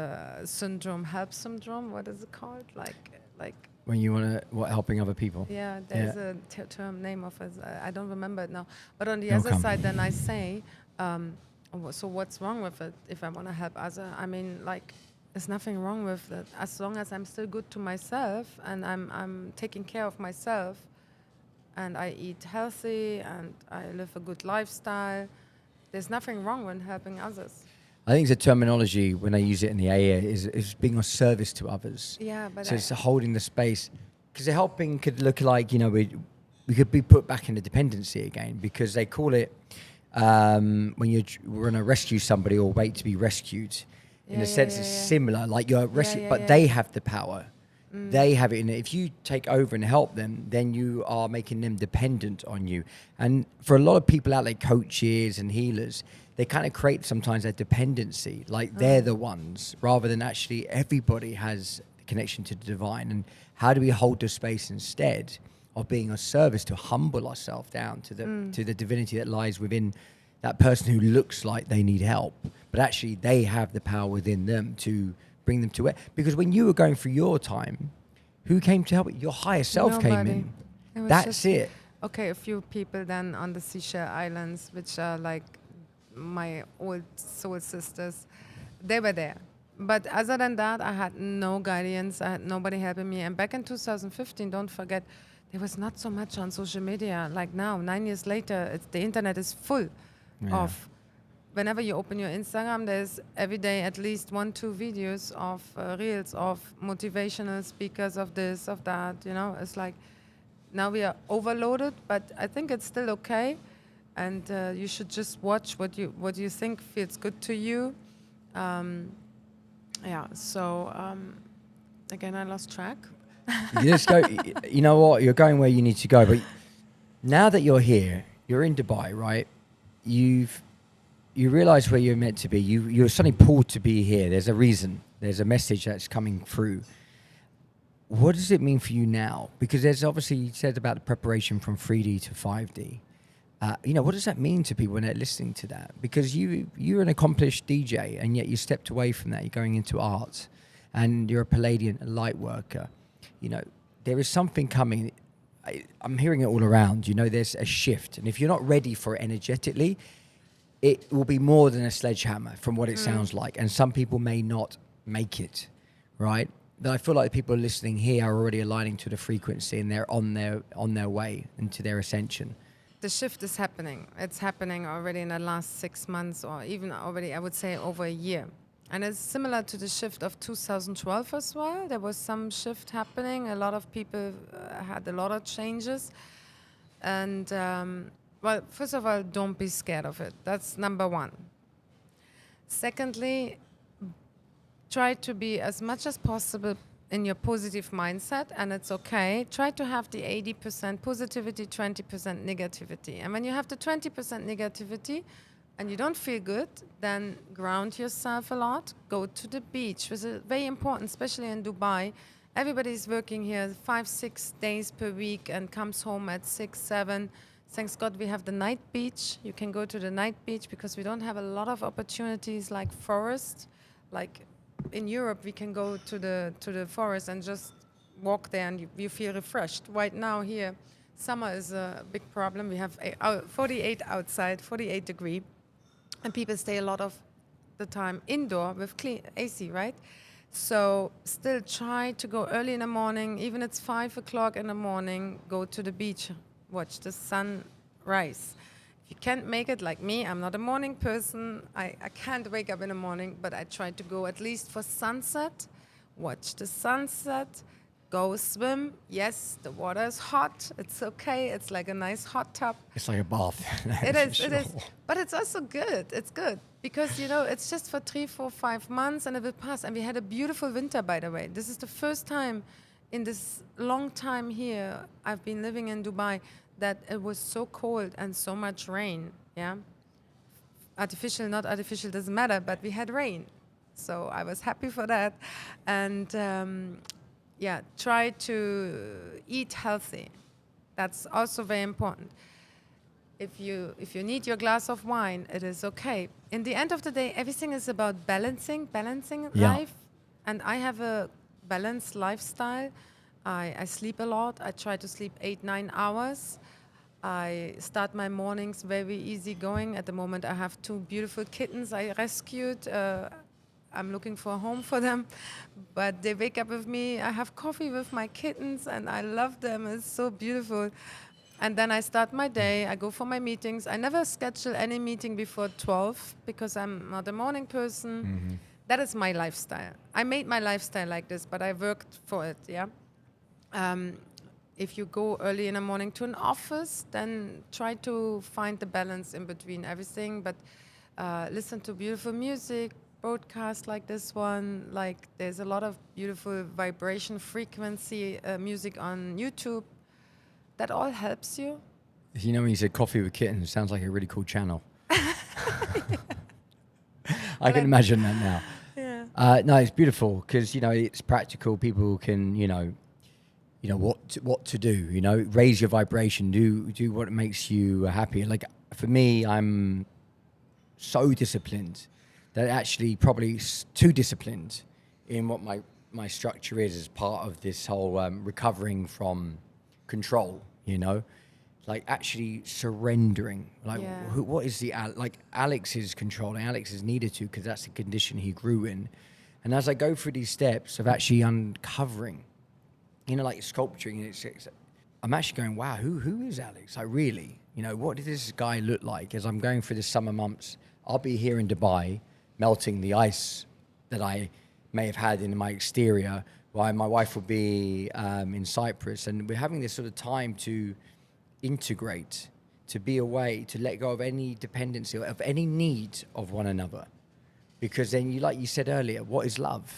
syndrome, help syndrome. What is it called? Like when you want to, helping other people? Yeah, there's a term name of it. I don't remember it now. But on the other side, then I say, so what's wrong with it if I want to help others? I mean, like, there's nothing wrong with it as long as I'm still good to myself and I'm taking care of myself and I eat healthy and I live a good lifestyle. There's nothing wrong with helping others. I think the terminology when I use it in the AA is being of service to others. Yeah, but so it's holding the space, because the helping could look like we could be put back into dependency again, because they call it when you're going to rescue somebody or wait to be rescued. In a sense, it's similar, like you're rescued, but they have the power. They have it in it. If you take over and help them, then you are making them dependent on you. And for a lot of people out there, coaches and healers, they kind of create sometimes a dependency, like they're the ones, rather than actually everybody has a connection to the divine. And how do we hold the space instead of being of service to humble ourselves down to the divinity that lies within that person who looks like they need help, but actually they have the power within them to bring them to it. Because when you were going through your time, who came to help you? Your higher self came in. That's it. Okay, a few people then on the Seychelles Islands, which are like my old soul sisters, they were there. But other than that, I had no guidance. I had nobody helping me. And back in 2015, don't forget, there was not so much on social media like now. 9 years later, the internet is full of. Whenever you open your Instagram, there's every day at least 1-2 videos of reels of motivational speakers of this, of that. It's like now we are overloaded, but I think it's still okay. And you should just watch what you think feels good to you. Again, I lost track. You just go, you know what, you're going where you need to go. But now that you're here, you're in Dubai, right? You realize where you're meant to be. You're suddenly pulled to be here. There's a reason. There's a message that's coming through. What does it mean for you now? Because there's obviously, you said about the preparation from 3D to 5D. What does that mean to people when they're listening to that? Because you're an accomplished DJ, and yet you stepped away from that. You're going into art, and you're a Pleiadian Lightworker. There is something coming. I'm hearing it all around. There's a shift. And if you're not ready for it energetically, it will be more than a sledgehammer from what it sounds like. And some people may not make it, right? But I feel like the people listening here are already aligning to the frequency, and they're on their way into their ascension. The shift is happening. It's happening already in the last 6 months, or even already, I would say, over a year. And it's similar to the shift of 2012 as well. There was some shift happening. A lot of people had a lot of changes. And well, first of all, don't be scared of it. That's number one. Secondly, try to be as much as possible in your positive mindset, and it's okay. Try to have the 80% positivity, 20% negativity. And when you have the 20% negativity and you don't feel good, then ground yourself a lot. Go to the beach, which is very important, especially in Dubai. Everybody's working here 5-6 days per week and comes home at 6-7. Thanks God we have the night beach. You can go to the night beach because we don't have a lot of opportunities like forest. Like in Europe, we can go to the forest and just walk there and you feel refreshed. Right now here, summer is a big problem. We have 48 outside, 48 degree, and people stay a lot of the time indoor with clean AC, right? So still try to go early in the morning, even it's 5 o'clock in the morning, go to the beach, watch the sun rise. If you can't make it like me, I'm not a morning person, I can't wake up in the morning, but I try to go at least for sunset, watch the sunset, go swim. Yes, the water is hot, it's okay, it's like a nice hot tub. It's like a bath. It is, but it's also good, it's good. Because, you know, it's just for 3, 4, 5 months and it will pass. And we had a beautiful winter, by the way. This is the first time in this long time here, I've been living in Dubai, that it was so cold and so much rain, yeah? Artificial, not artificial, doesn't matter, but we had rain. So I was happy for that. And yeah, try to eat healthy. That's also very important. If you need your glass of wine, it is okay. In the end of the day, everything is about balancing life. And I have a balanced lifestyle. I sleep a lot. I try to sleep 8-9 hours. I start my mornings very easy going. At the moment, I have 2 beautiful kittens I rescued. I'm looking for a home for them, but they wake up with me. I have coffee with my kittens, and I love them. It's so beautiful. And then I start my day, I go for my meetings. I never schedule any meeting before 12 because I'm not a morning person. Mm-hmm. That is my lifestyle. I made my lifestyle like this, but I worked for it, yeah? If you go early in the morning to an office, then try to find the balance in between everything, but listen to beautiful music, broadcast like this one. Like there's a lot of beautiful vibration frequency music on YouTube. That all helps you. You know, when you said coffee with kittens, it sounds like a really cool channel. I can imagine that now. Yeah. No, it's beautiful because, you know, it's practical. People can, you know what to do, you know, raise your vibration, do what makes you happy. Like for me, I'm so disciplined that actually probably too disciplined in what my structure is as part of this whole recovering from control, you know, like actually surrendering. Like what is like Alex is controlling, Alex is needed to, because that's the condition he grew in. And as I go through these steps of actually uncovering, you know, like sculpturing, I'm actually going, wow, who is Alex? Like really, you know, what did this guy look like? As I'm going through the summer months, I'll be here in Dubai, melting the ice that I may have had in my exterior, while my wife will be in Cyprus. And we're having this sort of time to integrate, to be away, to let go of any dependency, of any need of one another. Because then like you said earlier, what is love?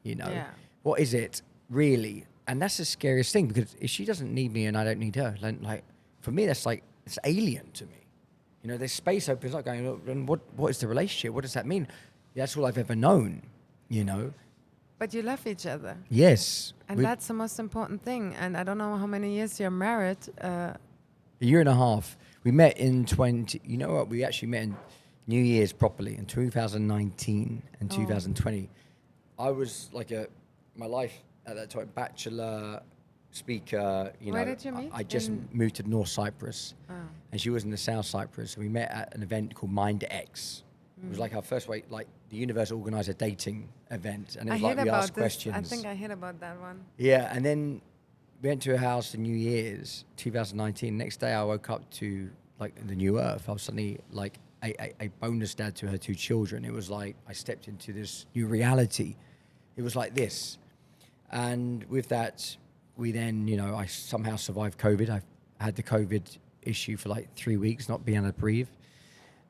You know, what is it really? And that's the scariest thing, because if she doesn't need me and I don't need her, like for me, that's like, it's alien to me. You know, this space opens up going, and what is the relationship? What does that mean? That's all I've ever known, you know? But you love each other. Yes. And that's the most important thing. And I don't know how many years you're married. A year and a half. We met in you know what? We actually met in New Year's properly in 2019 and 2020. I was like my life at that time, bachelor, speaker, you know. Where did you meet? I just moved to North Cyprus, and she was in the South Cyprus. We met at an event called Mind X. It was like our first way, like the universe organized a dating event, and it was like we asked questions. I think I heard about that one. Yeah, and then we went to a house for New Year's 2019. Next day I woke up to like the new earth. I was suddenly like a bonus dad to her 2 children. It was like I stepped into this new reality. It was like this. And with that, we then, you know, I somehow survived COVID. I had the COVID issue for like 3 weeks, not being able to breathe.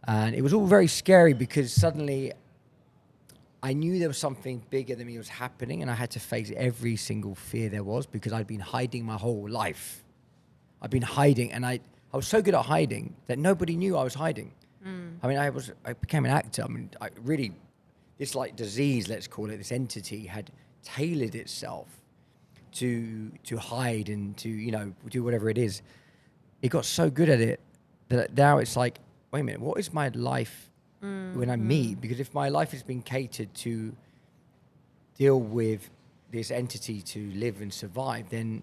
And it was all very scary because suddenly I knew there was something bigger than me was happening, and I had to face every single fear there was because I'd been hiding my whole life. I've been hiding, and I was so good at hiding that nobody knew I was hiding. I mean, I became an actor. I mean, this like disease, let's call it, this entity had tailored itself to hide and to, you know, do whatever it is. It got so good at it that now it's like, wait a minute, what is my life when I'm me? Because if my life has been catered to deal with this entity to live and survive, then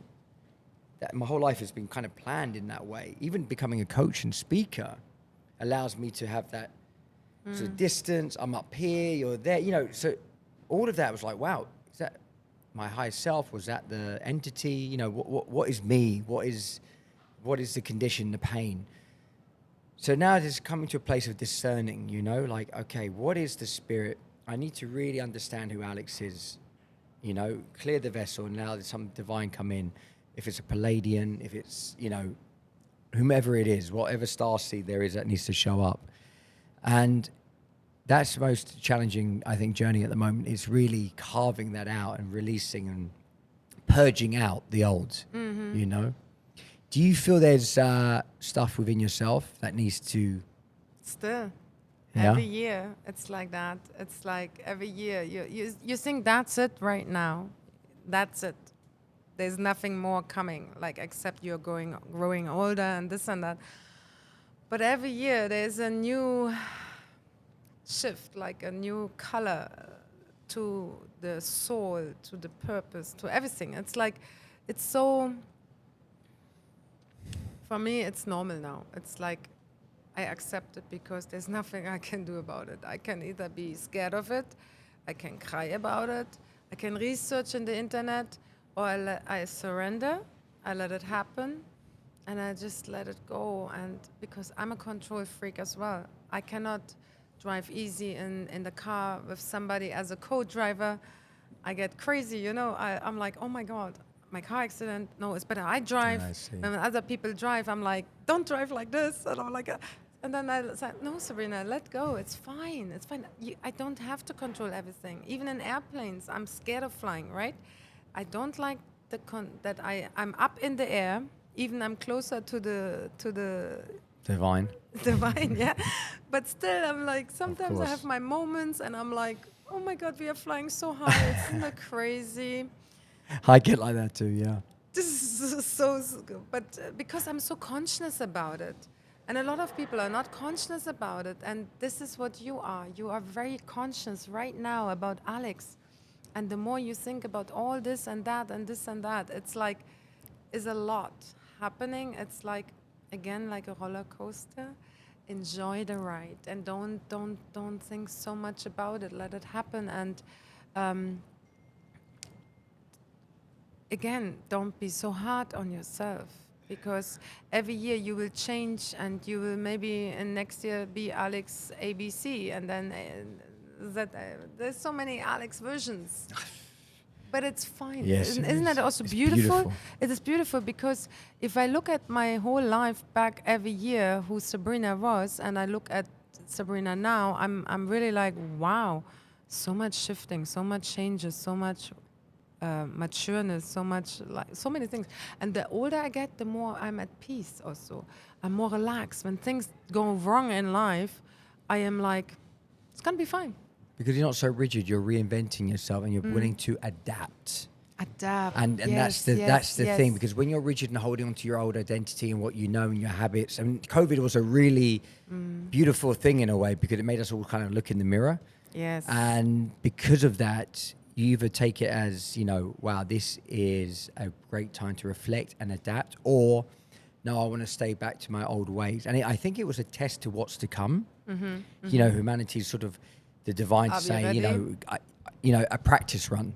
my whole life has been kind of planned in that way. Even becoming a coach and speaker allows me to have that sort of distance. I'm up here, you're there, you know. So all of that was like, wow, is that my higher self? Was that the entity? You know, what is me? What is the condition, the pain? So now it's coming to a place of discerning, you know, like, okay, what is the spirit? I need to really understand who Alex is, you know, clear the vessel and allow some divine come in. If it's a Pleiadian, if it's, you know, whomever it is, whatever starseed there is that needs to show up. And that's the most challenging, I think, journey at the moment, is really carving that out and releasing and purging out the old, you know? Do you feel there's stuff within yourself that needs to... Still. Yeah? Every year, it's like that. It's like every year, you think that's it right now. That's it. There's nothing more coming, like, except you're growing older and this and that. But every year, there's a new shift, like a new color to the soul, to the purpose, to everything. It's like, it's so... For me, it's normal now. It's like I accept it because there's nothing I can do about it. I can either be scared of it, I can cry about it, I can research in the internet, or I surrender, I let it happen, and I just let it go. And because I'm a control freak as well, I cannot drive easy in the car with somebody as a co-driver. I get crazy, you know. I'm like, oh my God. My car accident, no, it's better I drive. I see. And when other people drive, I'm like, don't drive like this. And I'm like, and then I said, no, Sabrina, let go. It's fine. It's fine. I don't have to control everything. Even in airplanes, I'm scared of flying, right? I don't like that I'm up in the air. Even I'm closer to the Divine. divine, yeah. But still, I'm like, sometimes I have my moments, and I'm like, oh my God, we are flying so high. Isn't that crazy? I get like that too, yeah. This is so, but because I'm so conscious about it, and a lot of people are not conscious about it, and this is what you are. You are very conscious right now about Alex, and the more you think about all this and that and this and that, it's like, is a lot happening. It's like, again, like a roller coaster. Enjoy the ride, and don't think so much about it. Let it happen, and again, don't be so hard on yourself, because every year you will change, and you will maybe in next year be Alex ABC, and then there's so many Alex versions. But it's fine. Yes, Isn't that also it's beautiful? It is beautiful, because if I look at my whole life back every year, who Sabrina was, and I look at Sabrina now, I'm really like, wow, so much shifting, so much changes, so much matureness, so many things. And the older I get, the more I'm at peace also. I'm more relaxed. When things go wrong in life, I am like, it's gonna be fine. Because you're not so rigid, you're reinventing yourself and you're willing to adapt. And yes, that's the yes. thing, because when you're rigid and holding on to your old identity and what you know and your habits, I mean, COVID was a really beautiful thing in a way, because it made us all kind of look in the mirror. Yes. And because of that, you either take it as, you know, wow, this is a great time to reflect and adapt, or no, I want to stay back to my old ways. And I think it was a test to what's to come. You know, humanity's sort of the divine to say, you know, a practice run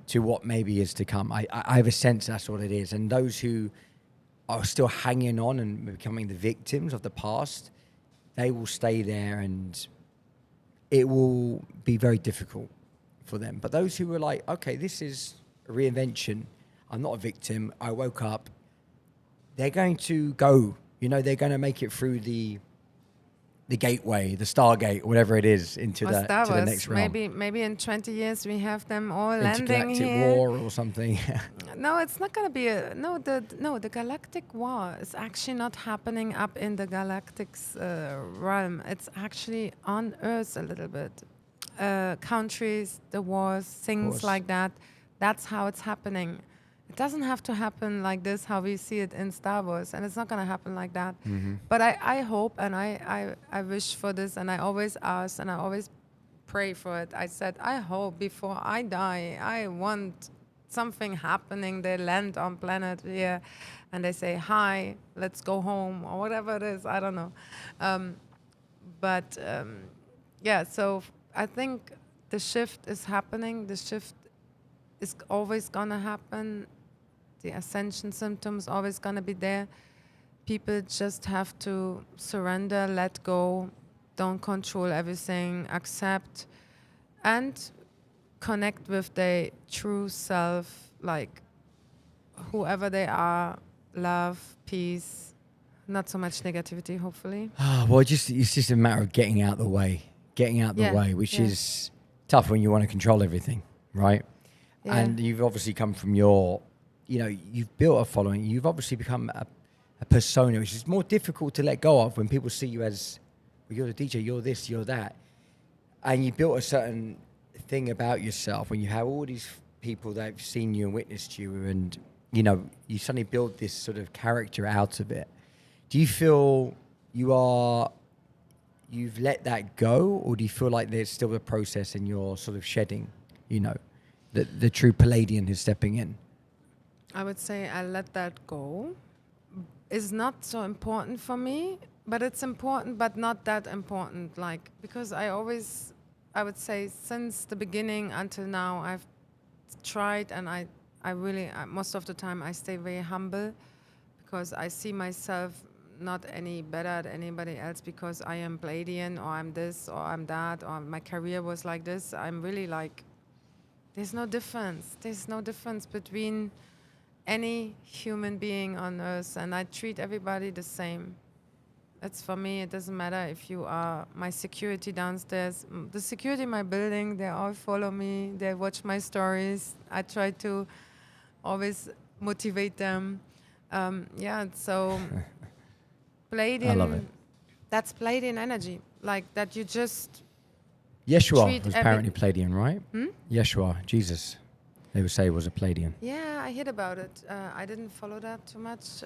to what maybe is to come. I have a sense that's what it is. And those who are still hanging on and becoming the victims of the past, they will stay there, and it will be very difficult for them. But those who were like, okay, this is a reinvention, I'm not a victim, I woke up, they're going to go, you know, they're going to make it through the the gateway, the Stargate, whatever it is, into Or Star to the Wars. next realm. Maybe in 20 years we have them all landing Intergalactic here. war or something. No, it's not going to be a the Galactic War is actually not happening up in the Galactic's realm. It's actually on Earth a little bit. Countries, the wars, things like that. That's how it's happening. It doesn't have to happen like this, how we see it in Star Wars, and it's not going to happen like that. But I hope and I wish for this, and I always ask and I always pray for it. I said, I hope before I die, I want something happening. They land on planet here and they say, hi, let's go home, or whatever it is. I don't know. Yeah, so I think the shift is happening. The shift is always going to happen. The ascension symptoms always going to be there. People just have to surrender, let go, don't control everything, accept, and connect with their true self, like whoever they are, love, peace, not so much negativity, hopefully. Well, it's just a matter of getting out the way, which is tough when you want to control everything, right? Yeah. And you've obviously come from you've built a following. You've obviously become a persona, which is more difficult to let go of when people see you as, well, you're the DJ, you're this, you're that. And you built a certain thing about yourself when you have all these people that have seen you and witnessed you, and, you suddenly build this sort of character out of it. Do you feel you've let that go, or do you feel like there's still a process and you're sort of shedding, the true Pleiadian is stepping in? I would say I let that go. It's not so important for me, but it's important, but not that important. Because I would say since the beginning until now, I've tried, and I really, most of the time I stay very humble, because I see myself not any better than anybody else because I am Pleiadian, or I'm this, or I'm that, or my career was like this. I'm really there's no difference. There's no difference between any human being on Earth, and I treat everybody the same. It's for me, it doesn't matter if you are my security downstairs, the security in my building, they all follow me, they watch my stories. I try to always motivate them. So Pleiadian, I love it. That's Pleiadian energy, that you just Yeshua was apparently Pleiadian, right? Yeshua, Jesus, they would say was a Pleiadian. Yeah, I heard about it. I didn't follow that too much.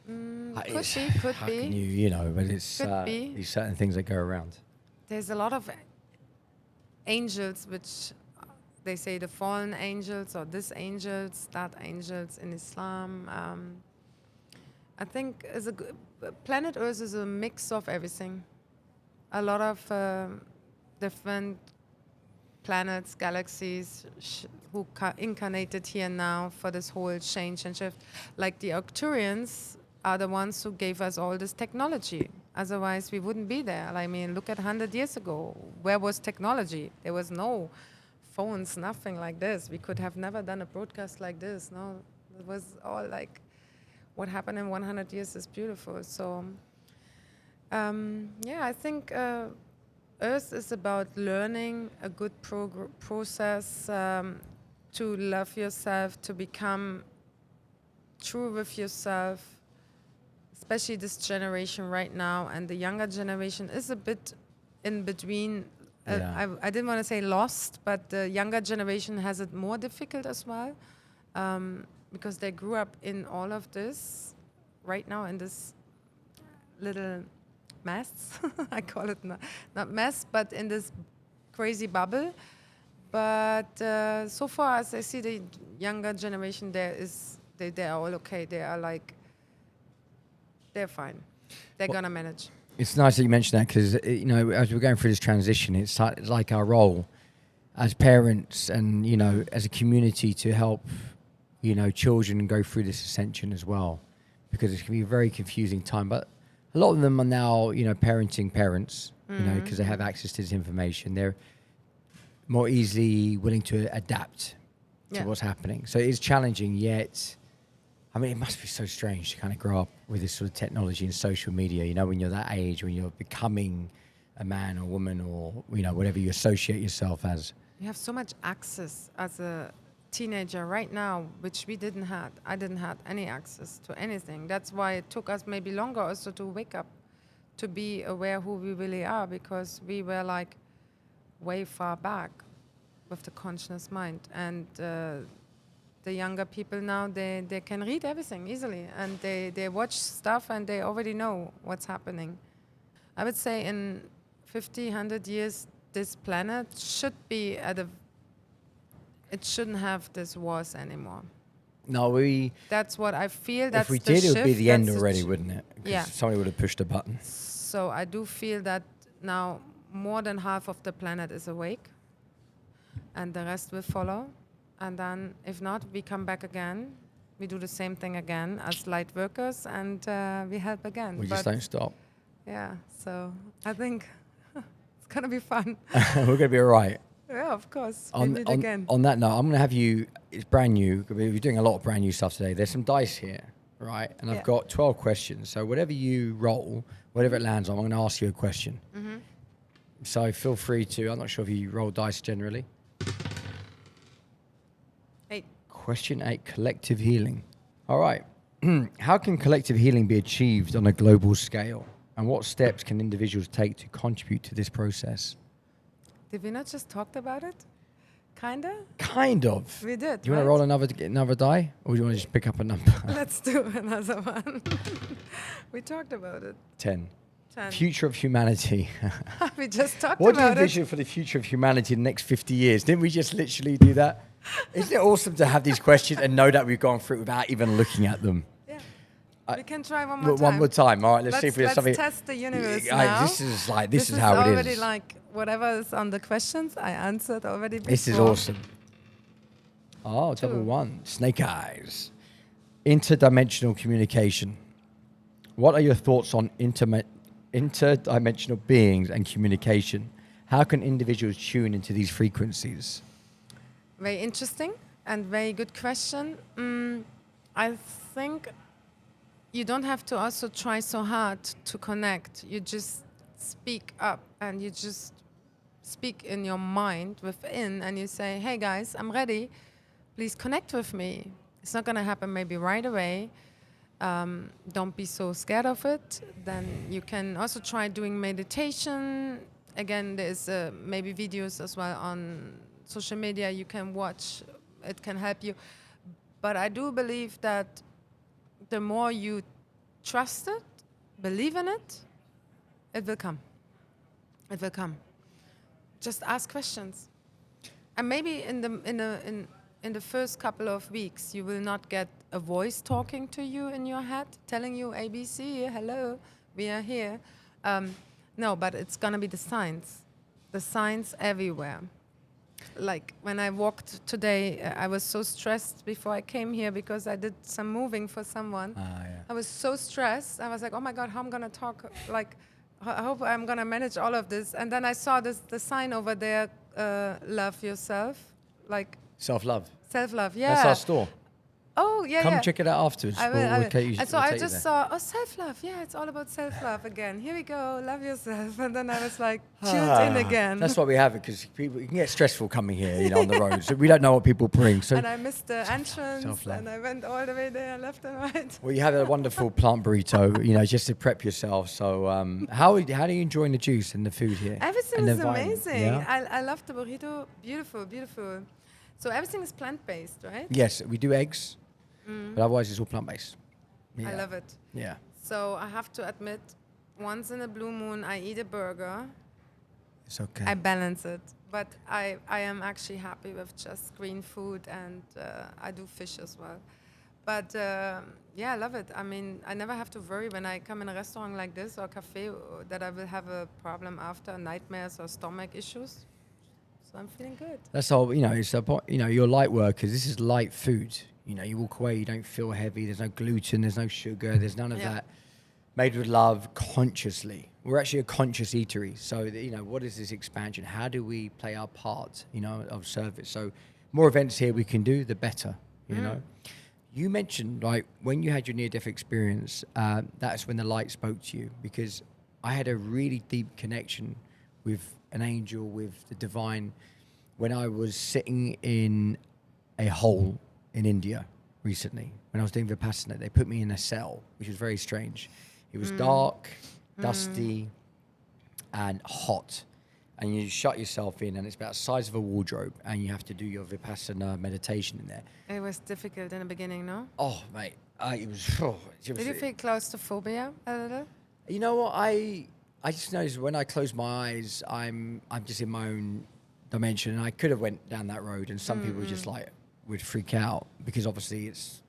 Could be. But it's these certain things that go around. There's a lot of angels, which they say the fallen angels, or this angels, that angels in Islam. I think planet Earth is a mix of everything. A lot of different planets, galaxies, who incarnated here now for this whole change and shift. Like the Arcturians are the ones who gave us all this technology. Otherwise, we wouldn't be there. I mean, look at 100 years ago. Where was technology? There was no phones, nothing like this. We could have never done a broadcast like this. No, it was all what happened in 100 years is beautiful. So, I think Earth is about learning a good process to love yourself, to become true with yourself, especially this generation right now. And the younger generation is a bit in between. I didn't want to say lost, but the younger generation has it more difficult as well, because they grew up in all of this right now, in this little mess. I call it not mess, but in this crazy bubble. But so far as I see the younger generation, they are all okay. They are they're fine. They're gonna manage. It's nice that you mentioned that, because as we're going through this transition, it's like our role as parents and as a community to help children go through this ascension as well, because it can be a very confusing time. But a lot of them are now parenting parents, because they have access to this information. They're more easily willing to adapt to what's happening. So it is challenging, yet I mean, it must be so strange to kind of grow up with this sort of technology and social media, you know, when you're that age, when you're becoming a man or woman or, you know, whatever you associate yourself as. You have so much access as a teenager right now, which we didn't have. I didn't have any access to anything. That's why it took us maybe longer also to wake up, to be aware who we really are, because we were like way far back with the conscious mind. And the younger people now, they can read everything easily, and they watch stuff and they already know what's happening. I would say in 50, 100 years, this planet should be it shouldn't have these wars anymore. No, That's what I feel. That's if we the did, it would be shift. the end That's already, wouldn't it? 'Cause yeah. somebody would have pushed a button. So I do feel that now more than half of the planet is awake, and the rest will follow. And then, if not, we come back again. We do the same thing again as light workers, and we help again. We just don't stop. Yeah, so I think it's going to be fun. We're going to be all right. Yeah, of course. We meet again. On that note, I'm going to have you, it's brand new. We're doing a lot of brand new stuff today. There's some dice here, right? And I've got 12 questions. So whatever you roll, whatever it lands on, I'm going to ask you a question. Mm-hmm. So feel free to, I'm not sure if you roll dice generally. 8. Question 8, collective healing. All right. How can collective healing be achieved on a global scale? And what steps can individuals take to contribute to this process? Did we not just talk about it? Kinda? Kind of. We did. Do you want to roll another die? Or do you want to just pick up a number? Let's do another one. We talked about it. 10. 10. Future of humanity. We just talked What do you about it. envision for the future of humanity in the next 50 years? Didn't we just literally do that? Isn't it awesome to have these questions and know that we've gone through it without even looking at them? Yeah. We can try one more time. One more time. All right, let's see if we have something. Let's test the universe now. This is how it is. Already like whatever is on the questions, I answered already before. This is awesome. Oh, double 1. Snake eyes. Interdimensional communication. What are your thoughts on interdimensional beings and communication? How can individuals tune into these frequencies? Very interesting and very good question. I think you don't have to also try so hard to connect. You just speak up and you just speak in your mind within and you say, hey guys, I'm ready. Please connect with me. It's not going to happen maybe right away. Don't be so scared of it. Then you can also try doing meditation. Again, there's maybe videos as well on social media you can watch. It can help you. But I do believe that the more you trust it, believe in it, it will come. It will come. Just ask questions. And maybe in the first couple of weeks, you will not get a voice talking to you in your head, telling you ABC, hello, we are here. No, but it's going to be the signs everywhere. Like when I walked today, I was so stressed before I came here because I did some moving for someone. I was so stressed. I was like, oh my God, how I'm going to talk? Like, I hope I'm going to manage all of this. And then I saw the sign over there, love yourself. Like Self-love. Self-love, yeah. That's our store. Oh, yeah, Come check it out afterwards. I will. And so I just saw. saw, self-love. Yeah, it's all about self-love again. Here we go, love yourself. And then I was like, tuned in again. That's why we have it, because people, it can get stressful coming here, you know, on the road. So we don't know what people bring. So and I missed the entrance, self-love. and I went all the way there, left and right. Well, you have a wonderful plant burrito, you know, just to prep yourself. So how are you enjoying the juice and the food here? Everything is amazing. Yeah? I love the burrito. Beautiful, beautiful. So everything is plant-based, right? Yes, we do eggs, but otherwise it's all plant-based. Yeah. I love it. Yeah. So I have to admit, once in a blue moon, I eat a burger. It's okay. I balance it. But I am actually happy with just green food, and I do fish as well. But yeah, I love it. I mean, I never have to worry when I come in a restaurant like this or cafe that I will have a problem after, nightmares or stomach issues. So I'm feeling good. That's all, you know, it's a point, you know, you're light workers. This is light food. You know, you walk away, you don't feel heavy. There's no gluten, there's no sugar, there's none of that. Made with love, consciously. We're actually a conscious eatery. So, you know, what is this expansion? How do we play our part, you know, of service? So more events here we can do, the better, you know. You mentioned, like, when you had your near-death experience, that's when the light spoke to you, because I had a really deep connection with an angel, with the divine, when I was sitting in a hole in India recently. When I was doing Vipassana, they put me in a cell, which was very strange. It was dark, dusty, and hot. And you shut yourself in, and it's about the size of a wardrobe, and you have to do your Vipassana meditation in there. It was difficult in the beginning, no? Oh, mate, it was. Did you feel claustrophobia a little? You know what? I just noticed when I close my eyes, I'm just in my own dimension, and I could have went down that road, and some people just like would freak out because obviously it's,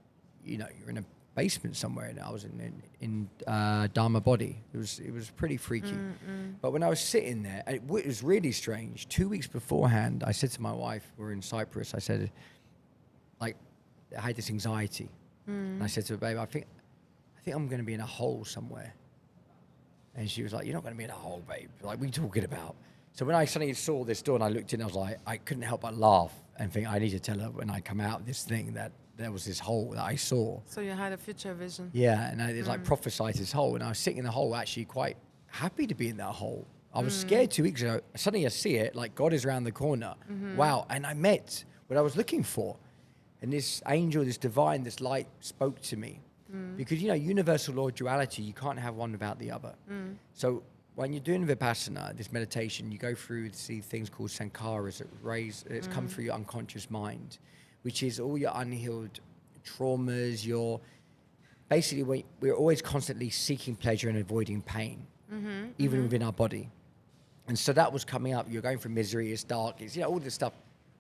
you know, you're in a basement somewhere, and I was in Dharma body. It was pretty freaky. But when I was sitting there, and it was really strange. 2 weeks beforehand, I said to my wife, we're in Cyprus, I said, like, I had this anxiety. And I said to her, babe, I think I'm going to be in a hole somewhere. And she was like, you're not going to be in a hole, babe. Like, what are you talking about? So when I suddenly saw this door and I looked in, I was like, I couldn't help but laugh and think, I need to tell her when I come out of this thing that there was this hole that I saw. So you had a future vision. Yeah, and it like prophesied this hole. And I was sitting in the hole, actually quite happy to be in that hole. I was scared 2 weeks ago. Suddenly I see it, like God is around the corner. Wow. And I met what I was looking for. And this angel, this divine, this light spoke to me. Because, you know, universal law of duality, you can't have one without the other. So when you're doing Vipassana, this meditation, you go through these things called sankharas that come through your unconscious mind, which is all your unhealed traumas, basically we're always constantly seeking pleasure and avoiding pain, even within our body. And so that was coming up. You're going through misery, it's dark, it's, you know, all this stuff.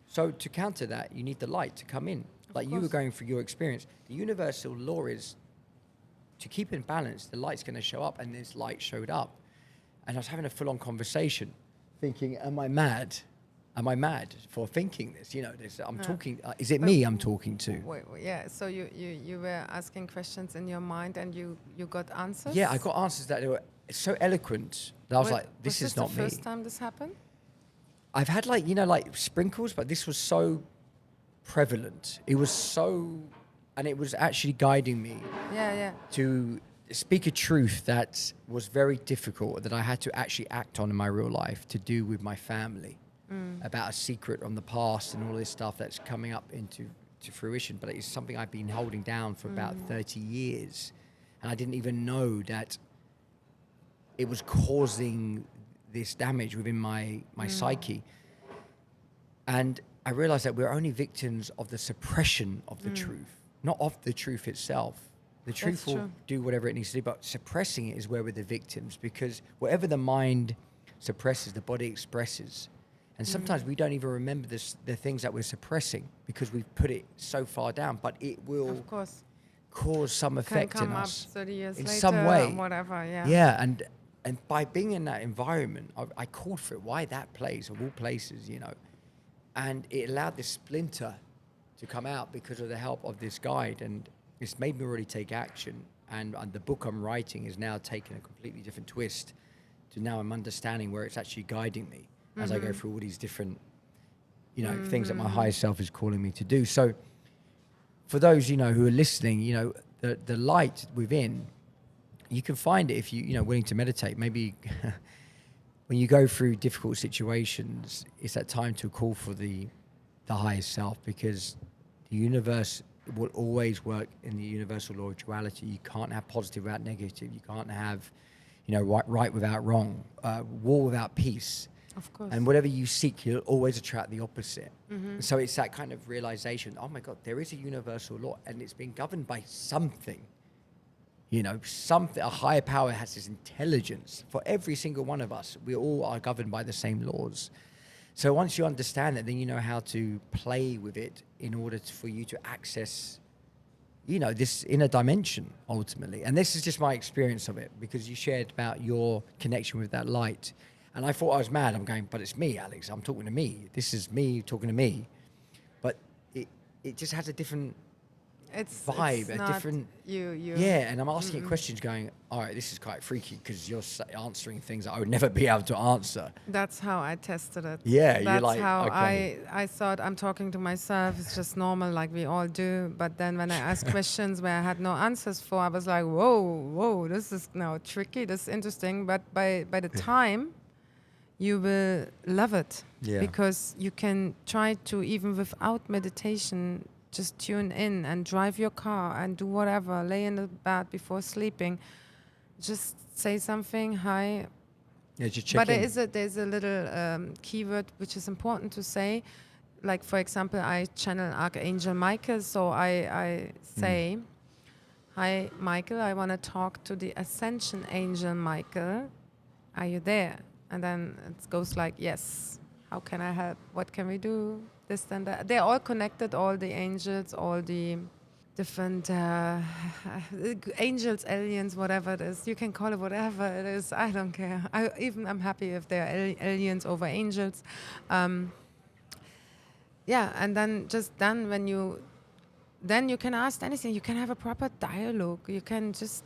So to counter that, you need the light to come in. Like you were going through your experience. The universal law is to keep in balance, the light's going to show up, and this light showed up. And I was having a full-on conversation, thinking, am I mad? Am I mad for thinking this? You know, I'm talking, is it me I'm talking to? Wait, yeah, so you were asking questions in your mind and you got answers? Yeah, I got answers that were so eloquent that I was like, this is not me. Was this the first time this happened? I've had like, you know, like sprinkles, but this was so prevalent. It was so, and it was actually guiding me to speak a truth that was very difficult, that I had to actually act on in my real life, to do with my family, about a secret from the past and all this stuff that's coming up into fruition. But it's something I've been holding down for about 30 years. And I didn't even know that it was causing this damage within my psyche. And I realized that we're only victims of the suppression of the truth, not of the truth itself. The truth will do whatever it needs to do, but suppressing it is where we're the victims, because whatever the mind suppresses, the body expresses. And sometimes we don't even remember the things that we're suppressing because we've put it so far down, but it will of course cause some effect in us. Up 30 years in later, some way. Whatever, Yeah, and by being in that environment, I called for it. Why that place, of all places, you know? And it allowed this splinter to come out because of the help of this guide. And it's made me really take action. And the book I'm writing is now taking a completely different twist to now I'm understanding where it's actually guiding me as I go through all these different, you know, things that my higher self is calling me to do. So for those, you know, who are listening, you know, the light within, you can find it if you know, willing to meditate. Maybe when you go through difficult situations, it's that time to call for the higher self, because the universe will always work in the universal law of duality. You can't have positive without negative. You can't have, you know, right without wrong, war without peace. Of course. And whatever you seek, you'll always attract the opposite. So it's that kind of realization, oh my God, there is a universal law and it's being governed by something. You know, something, a higher power has this intelligence for every single one of us. We all are governed by the same laws. So once you understand that, then you know how to play with it in order for you to access, you know, this inner dimension ultimately. And this is just my experience of it, because you shared about your connection with that light. And I thought I was mad. I'm going, but it's me, Alex. I'm talking to me. This is me talking to me. But it just has a different it's a not different you. Yeah, and I'm asking you questions going, all right, this is quite freaky because you're answering things that I would never be able to answer. That's how I tested it. Yeah, you're That's like, how okay. I thought I'm talking to myself. It's just normal, like we all do. But then when I asked questions where I had no answers for, I was like, whoa, this is now tricky. This is interesting. But by the time, you will love it. Yeah. Because you can try to, even without meditation, just tune in and drive your car and do whatever, lay in the bed before sleeping. Just say something, hi. Yeah, just check But in. there's a little keyword which is important to say. Like, for example, I channel Archangel Michael, so I say, hi, Michael, I want to talk to the Ascension Angel Michael. Are you there? And then it goes like, yes. How can I help? What can we do? This and that. They're all connected, all the angels, all the different angels, aliens, whatever it is. You can call it whatever it is. I don't care. I'm happy if they're aliens over angels. Yeah, and then then you can ask anything. You can have a proper dialogue. You can just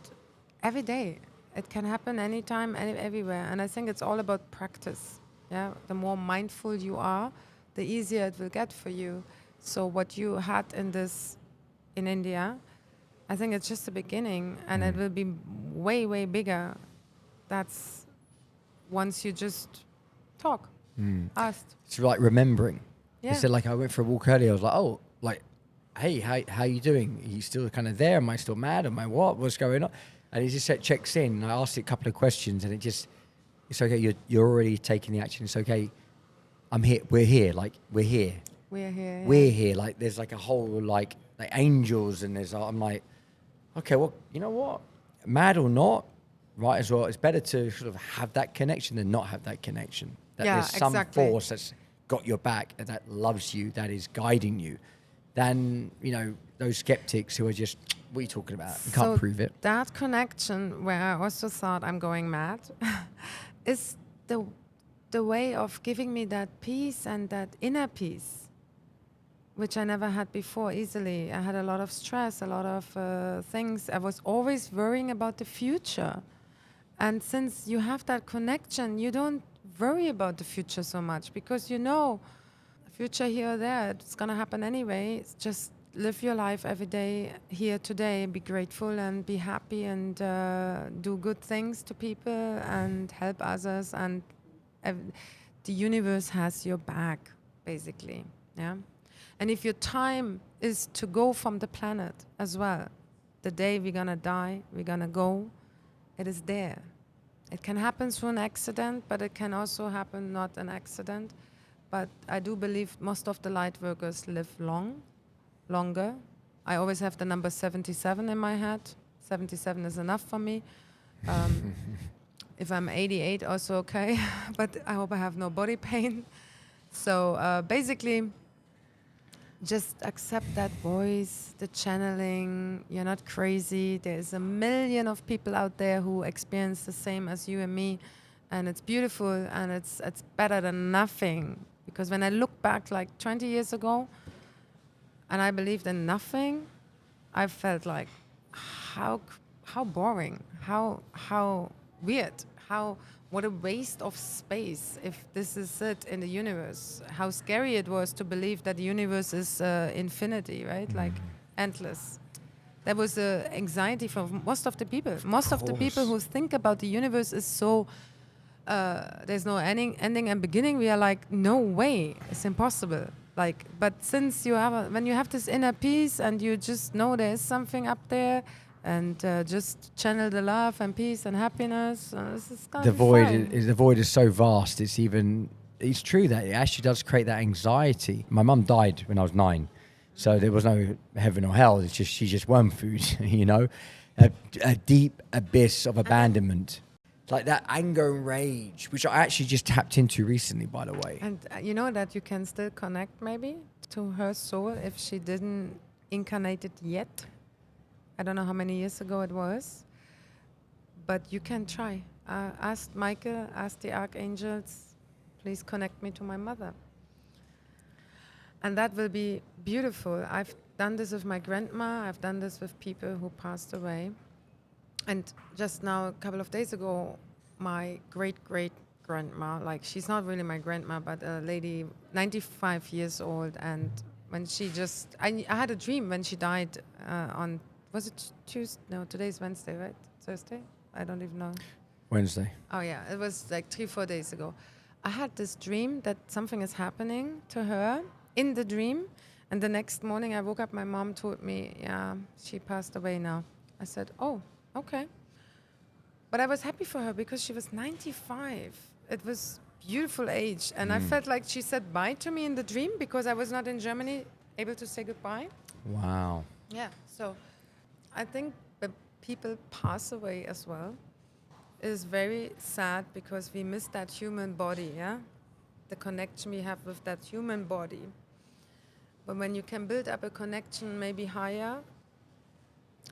every day. It can happen anytime, everywhere. And I think it's all about practice. Yeah, the more mindful you are, the easier it will get for you. So what you had in India, I think it's just the beginning, and it will be way, way bigger. That's once you just talk, ask. It's like remembering. Yeah. So like I went for a walk earlier. I was like, oh, like, hey, how you doing? Are you still kind of there? Am I still mad? Am I what? What's going on? And he just checks in. And I asked it a couple of questions, and it's okay. You're already taking the action. It's okay. I'm here. We're here. Like we're here. We're here. We're here. Like there's like a whole like angels, and I'm like, okay, well, you know what? Mad or not, right as well. It's better to sort of have that connection than not have that connection. That Yeah, there's some exactly. force that's got your back and that loves you, that is guiding you, than those skeptics who are just, what are you talking about? You can't prove it. That connection, where I also thought I'm going mad, is the way of giving me that peace and that inner peace, which I never had before easily. I had a lot of stress, a lot of things. I was always worrying about the future. And since you have that connection, you don't worry about the future so much, because future here or there, it's going to happen anyway. It's just live your life every day, here today, be grateful and be happy, and do good things to people and help others, and the universe has your back, basically. Yeah. And if your time is to go from the planet as well, the day we're gonna die, we're gonna go, it is there. It can happen through an accident, but it can also happen not an accident. But I do believe most of the light workers live longer. I always have the number 77 in my head. 77 is enough for me. If I'm 88, also okay. But I hope I have no body pain. So basically, just accept that voice, the channeling. You're not crazy. There's a million of people out there who experience the same as you and me. And it's beautiful, and it's better than nothing. Because when I look back like 20 years ago, and I believed in nothing, I felt like, how boring, how weird, what a waste of space if this is it in the universe. How scary it was to believe that the universe is infinity, right? Like endless. There was anxiety from most of the people. Most of the people who think about the universe is so, there's no ending and beginning. We are like, no way, it's impossible. Like, but since when you have this inner peace and you just know there is something up there, and just channel the love and peace and happiness, this is gonna The be void fine. the void is so vast. It's true that it actually does create that anxiety. My mum died when I was 9, so there was no heaven or hell. It's just she just worm food, a deep abyss of abandonment. Like that anger and rage, which I actually just tapped into recently, by the way. And you know that you can still connect maybe to her soul if she didn't incarnate it yet. I don't know how many years ago it was, but you can try. Ask Michael, ask the archangels, please connect me to my mother. And that will be beautiful. done this with my grandma. I've done this with people who passed away. And just now, a couple of days ago, my great-great-grandma, like she's not really my grandma, but a lady, 95 years old. And when she just, I had a dream when she died on, was it Tuesday? No, today's Wednesday, right? Thursday? I don't even know. Wednesday. Oh, yeah. It was like 3-4 days ago. I had this dream that something is happening to her in the dream. And the next morning I woke up, my mom told me, yeah, she passed away now. I said, oh, okay. But I was happy for her because she was 95. It was beautiful age. And I felt like she said bye to me in the dream because I was not in Germany able to say goodbye. Wow. Yeah. So I think that people pass away as well. It is very sad because we miss that human body, yeah? The connection we have with that human body. But when you can build up a connection maybe higher,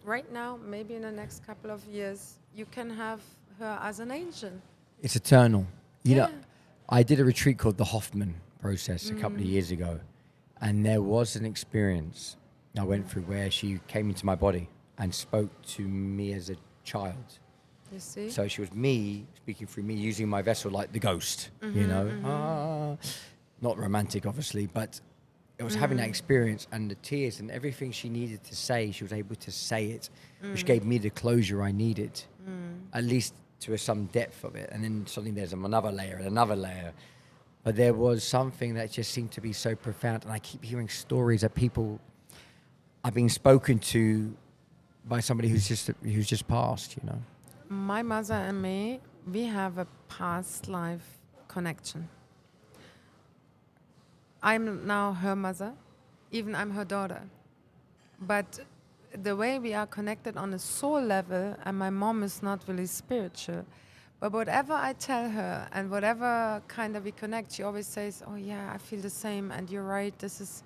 right now, maybe in the next couple of years, you can have her as an angel. It's eternal. You Yeah. know, I did a retreat called the Hoffman process a couple of years ago. And there was an experience I went through where she came into my body and spoke to me as a child. You see? So she was me speaking through me, using my vessel like the ghost, not romantic, obviously, but it was having that experience and the tears and everything she needed to say, she was able to say it, which gave me the closure I needed, at least to some depth of it. And then suddenly there's another layer and another layer. But there was something that just seemed to be so profound. And I keep hearing stories that people are being spoken to by somebody who's just passed, you know. My mother and me, we have a past life connection. I'm now her mother, even I'm her daughter. But the way we are connected on a soul level, and my mom is not really spiritual, but whatever I tell her and whatever kind of we connect, she always says, oh yeah, I feel the same, and you're right, this is,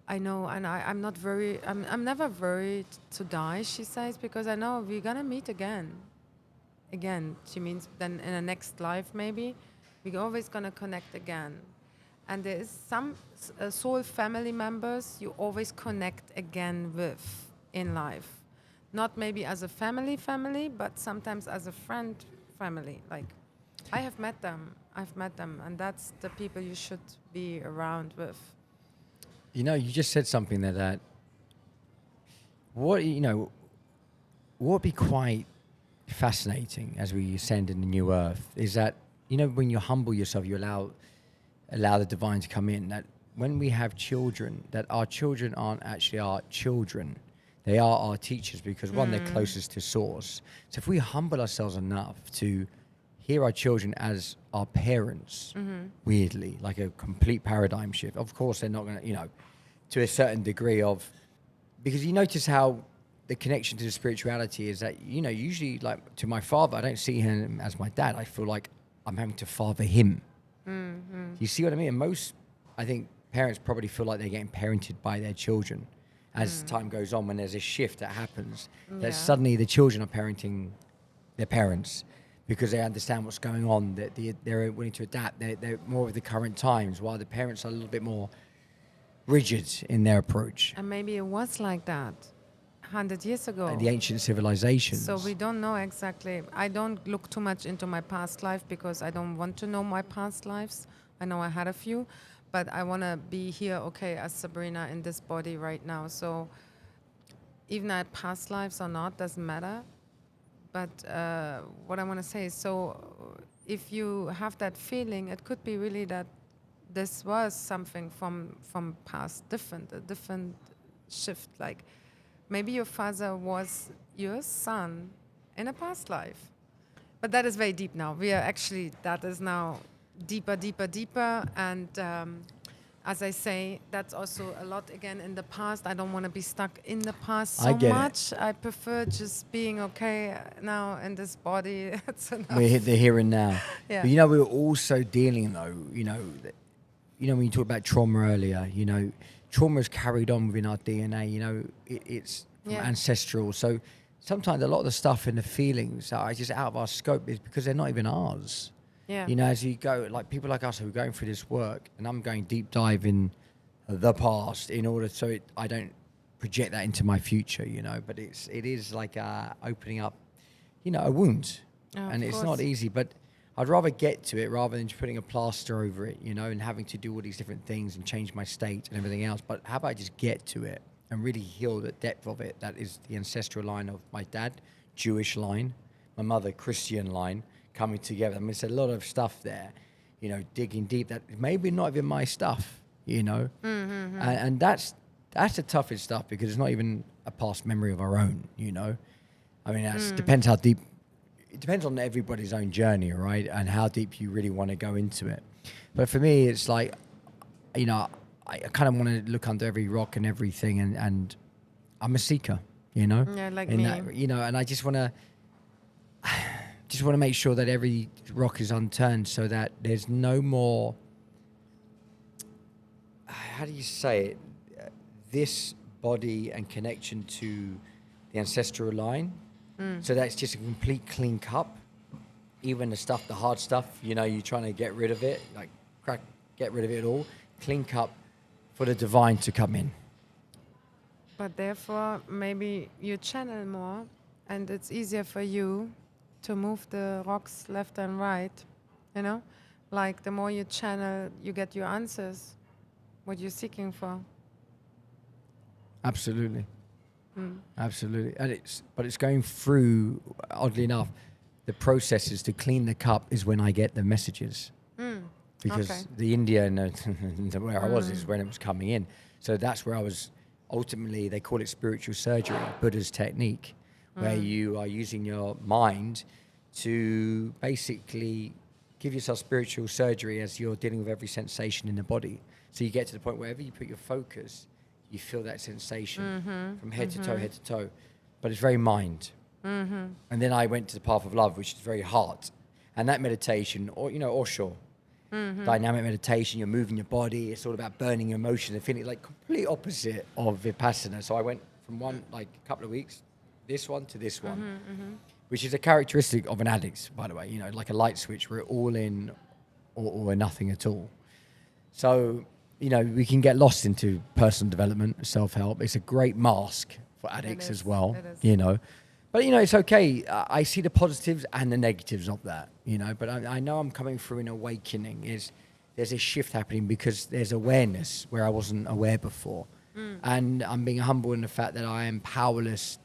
I know, and I'm not worried, I'm never worried to die, she says, because I know we're gonna meet again. Again, she means then in the next life maybe, we're always gonna connect again. And there is some soul family members you always connect again with in life. Not maybe as a family, but sometimes as a friend family. Like, I have met them, and that's the people you should be around with. You know, you just said something that what would be quite fascinating as we ascend in the new earth is that, you know, when you humble yourself, you allow the divine to come in, that when we have children, that our children aren't actually our children. They are our teachers because, one, they're closest to source. So if we humble ourselves enough to hear our children as our parents, weirdly, like a complete paradigm shift. Of course, they're not going to, you know, to a certain degree of, because you notice how the connection to the spirituality is that, you know, usually like to my father, I don't see him as my dad. I feel like I'm having to father him. You see what I mean? And most, I think, parents probably feel like they're getting parented by their children. As time goes on, when there's a shift that happens, that suddenly the children are parenting their parents because they understand what's going on, that they're willing to adapt. They're more of the current times, while the parents are a little bit more rigid in their approach. And maybe it was like that 100 years ago. Like the ancient civilizations. So we don't know exactly. I don't look too much into my past life because I don't want to know my past lives. I know I had a few, but I want to be here, okay, as Sabrina in this body right now. So even I had past lives or not, doesn't matter. But what I want to say is, so if you have that feeling, it could be really that this was something from past, a different shift. Like maybe your father was your son in a past life. But that is very deep now. That is now deeper. And as I say, that's also a lot again in the past. I don't want to be stuck in the past so much. I prefer just being okay now in this body. It's enough. We're the here and now. Yeah. But, you know, we were also dealing, though, you know, when you talked about trauma earlier, you know, trauma is carried on within our DNA, you know, it's ancestral. So sometimes a lot of the stuff and the feelings that are just out of our scope is because they're not even ours. Yeah. You know, as you go, like people like us who are going through this work, and I'm going deep dive in the past in order so I don't project that into my future, but it is like opening up, a wound, and it's not easy, but I'd rather get to it rather than just putting a plaster over it, and having to do all these different things and change my state and everything else. But how about I just get to it and really heal the depth of it? That is the ancestral line of my dad, Jewish line, my mother, Christian line, coming together. I mean, it's a lot of stuff there, digging deep that maybe not even my stuff, and that's the toughest stuff, because it's not even a past memory of our own, I mean, that depends how deep. It depends on everybody's own journey, right? And how deep you really want to go into it. But for me, it's like, I kind of want to look under every rock and everything, and I'm a seeker, Yeah, like me. That, and I just want to make sure that every rock is unturned, so that there's no more, how do you say it? This body and connection to the ancestral line. So that's just a complete clean cup. Even the hard stuff, you're trying to get rid of it, like get rid of it all. Clean cup for the divine to come in. But therefore, maybe you channel more, and it's easier for you to move the rocks left and right, Like the more you channel, you get your answers, what you're seeking for. Absolutely. Absolutely. And it's going through, oddly enough, the processes to clean the cup is when I get the messages. Because the India and where I was is when it was coming in. So that's where I was, ultimately, they call it spiritual surgery, Buddha's technique, where you are using your mind to basically give yourself spiritual surgery as you're dealing with every sensation in the body. So you get to the point wherever you put your focus, you feel that sensation from head to toe, but it's very mind. And then I went to the path of love, which is very heart, and that meditation, or Osho, dynamic meditation. You're moving your body. It's all about burning your emotions and feeling like complete opposite of Vipassana. So I went from one, like a couple of weeks, this one to this one, which is a characteristic of an addict, by the way. Like a light switch. We're all in, or nothing at all. So. We can get lost into personal development, self-help. It's a great mask for addicts as well, But, it's okay. I see the positives and the negatives of that, But I know I'm coming through an awakening. There's a shift happening because there's awareness where I wasn't aware before. And I'm being humble in the fact that I am powerless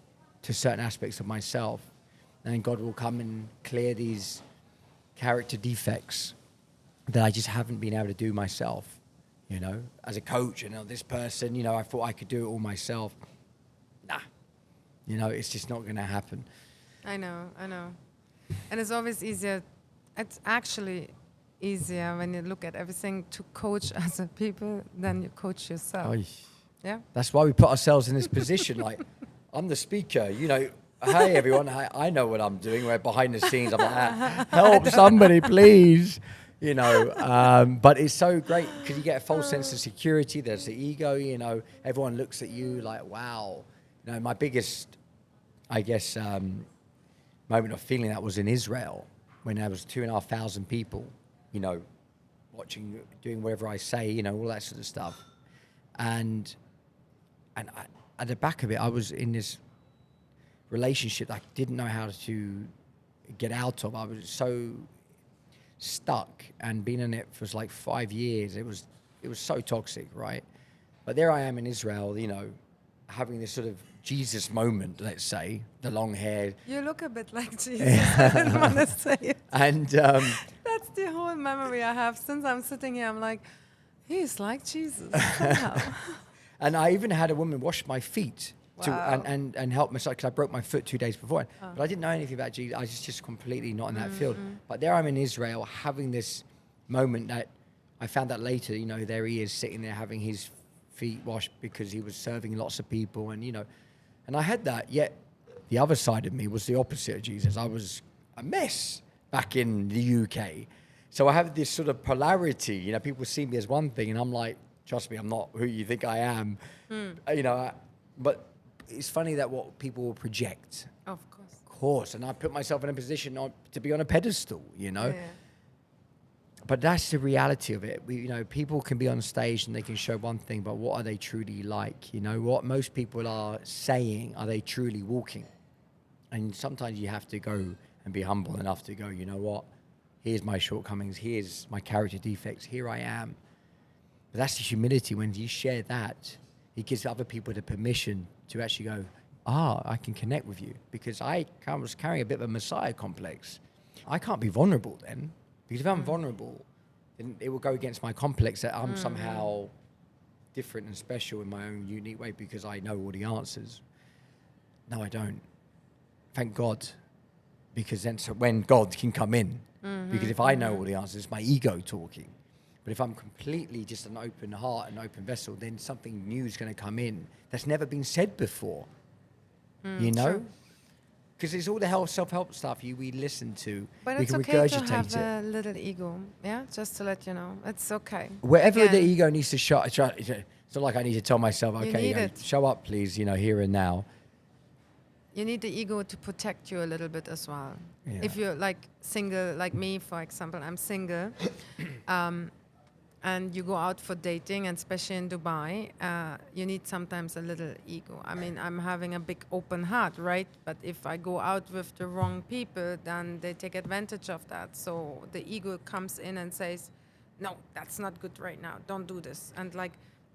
to certain aspects of myself. And God will come and clear these character defects that I just haven't been able to do myself. As a coach, this person, I thought I could do it all myself. Nah, it's just not going to happen. I know. And it's always easier. It's actually easier when you look at everything to coach other people than you coach yourself. Yeah. That's why we put ourselves in this position. Like, I'm the speaker, Hey, everyone, I know what I'm doing. We're behind the scenes. I'm like, help somebody, please. But it's so great because you get a false sense of security. There's the ego, everyone looks at you like, wow. My biggest, I guess, moment of feeling that was in Israel when there was 2,500 people, watching, doing whatever I say, all that sort of stuff. And at the back of it, I was in this relationship that I didn't know how to get out of. I was so stuck, and been in it for like 5 years. It was so toxic, right? But there I am in Israel, having this sort of Jesus moment, let's say, the long hair. You look a bit like Jesus. I didn't want to say it. And that's the whole memory I have. Since I'm sitting here, I'm like, he's like Jesus somehow. And I even had a woman wash my feet. Wow. And help myself, because I broke my foot 2 days before. But I didn't know anything about Jesus. I was just completely not in that field. But there I'm in Israel having this moment that I found out later, there he is sitting there having his feet washed because he was serving lots of people. And, and I had that. Yet the other side of me was the opposite of Jesus. I was a mess back in the UK. So I have this sort of polarity. People see me as one thing and I'm like, trust me, I'm not who you think I am. But it's funny that what people will project. Of course. And I put myself in a position to be on a pedestal, Yeah. But that's the reality of it. People can be on stage and they can show one thing, but what are they truly like? What most people are saying, are they truly walking? And sometimes you have to go and be humble enough to go, you know what? Here's my shortcomings. Here's my character defects. Here I am. But that's the humility. When you share that, it gives other people the permission to actually go, I can connect with you. Because I was carrying a bit of a messiah complex. I can't be vulnerable then. Because if I'm vulnerable, then it will go against my complex that I'm somehow different and special in my own unique way because I know all the answers. No, I don't. Thank God. Because then when God can come in. Because if I know all the answers, it's my ego talking. But if I'm completely just an open heart, an open vessel, then something new is going to come in that's never been said before. Because it's all the self-help stuff we listen to. But we it's can okay regurgitate to have it. a little ego, yeah? Just to let you know. It's okay. Wherever the ego needs to show, it's not like I need to tell myself, okay, show up, please, here and now. You need the ego to protect you a little bit as well. Yeah. If you're like single, like me, for example, I'm single, and you go out for dating, and especially in Dubai, you need sometimes a little ego. I mean, I'm having a big open heart, right? But if I go out with the wrong people, then they take advantage of that. So the ego comes in and says, no, that's not good right now. Don't do this. And like,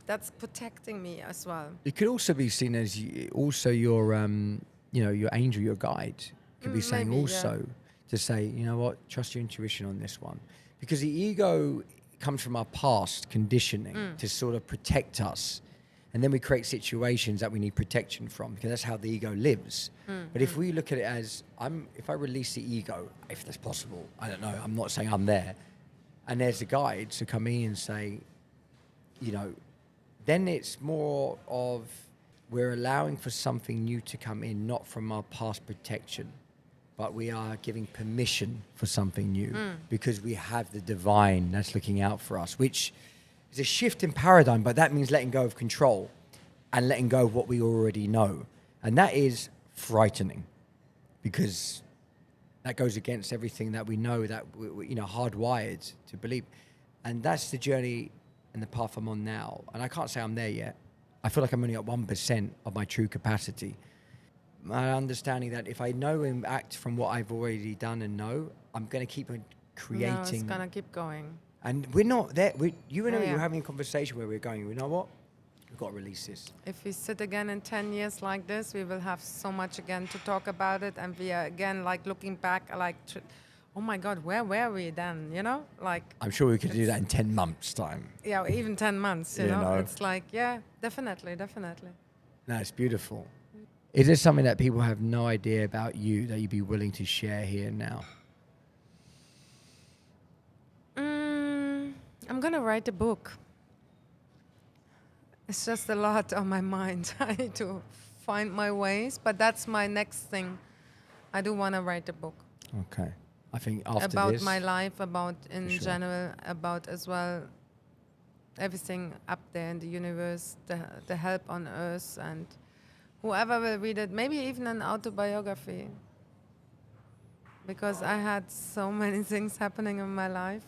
that's protecting me as well. It could also be seen as your angel, your guide. Could be saying maybe, also to say, you know what, trust your intuition on this one. Because the ego comes from our past conditioning to sort of protect us. And then we create situations that we need protection from because that's how the ego lives. But if we look at it as, if I release the ego, if that's possible, I don't know, I'm not saying I'm there. And there's a guide to come in and say, then it's more of we're allowing for something new to come in, not from our past protection, but we are giving permission for something new because we have the divine that's looking out for us, which is a shift in paradigm, but that means letting go of control and letting go of what we already know. And that is frightening because that goes against everything that we know that we hardwired to believe. And that's the journey and the path I'm on now. And I can't say I'm there yet. I feel like I'm only at 1% of my true capacity. My understanding that if I know and act from what I've already done and know, I'm going to keep on creating. No, it's going to keep going. And we're not there. You and I were having a conversation where we're going, you know what? We've got to release this. If we sit again in 10 years like this, we will have so much again to talk about it. And we are again like looking back like, oh my God, where were we then? Like. I'm sure we could do that in 10 months' time. Yeah, even 10 months, you know? It's like, yeah, definitely. No, it's beautiful. Is there something that people have no idea about you that you'd be willing to share here now? I'm going to write a book. It's just a lot on my mind. I need to find my ways, but that's my next thing. I do want to write a book. Okay. I think after about this, my life, about in general, about as well everything up there in the universe, the help on Earth, and whoever will read it, maybe even an autobiography. Because I had so many things happening in my life.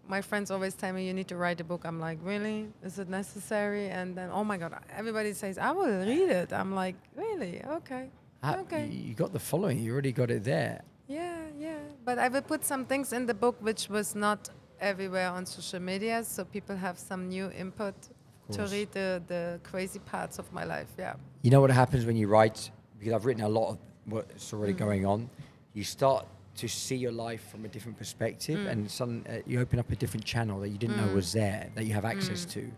My friends always tell me, you need to write a book. I'm like, really? Is it necessary? And then, oh my God, everybody says, I will read it. I'm like, really? Okay. Okay. You got the following. You already got it there. Yeah. But I will put some things in the book which was not everywhere on social media, so people have some new input to read the crazy parts of my life. Yeah. You know what happens when you write? Because I've written a lot of what's already going on. You start to see your life from a different perspective, and you open up a different channel that you didn't know was there, that you have access to,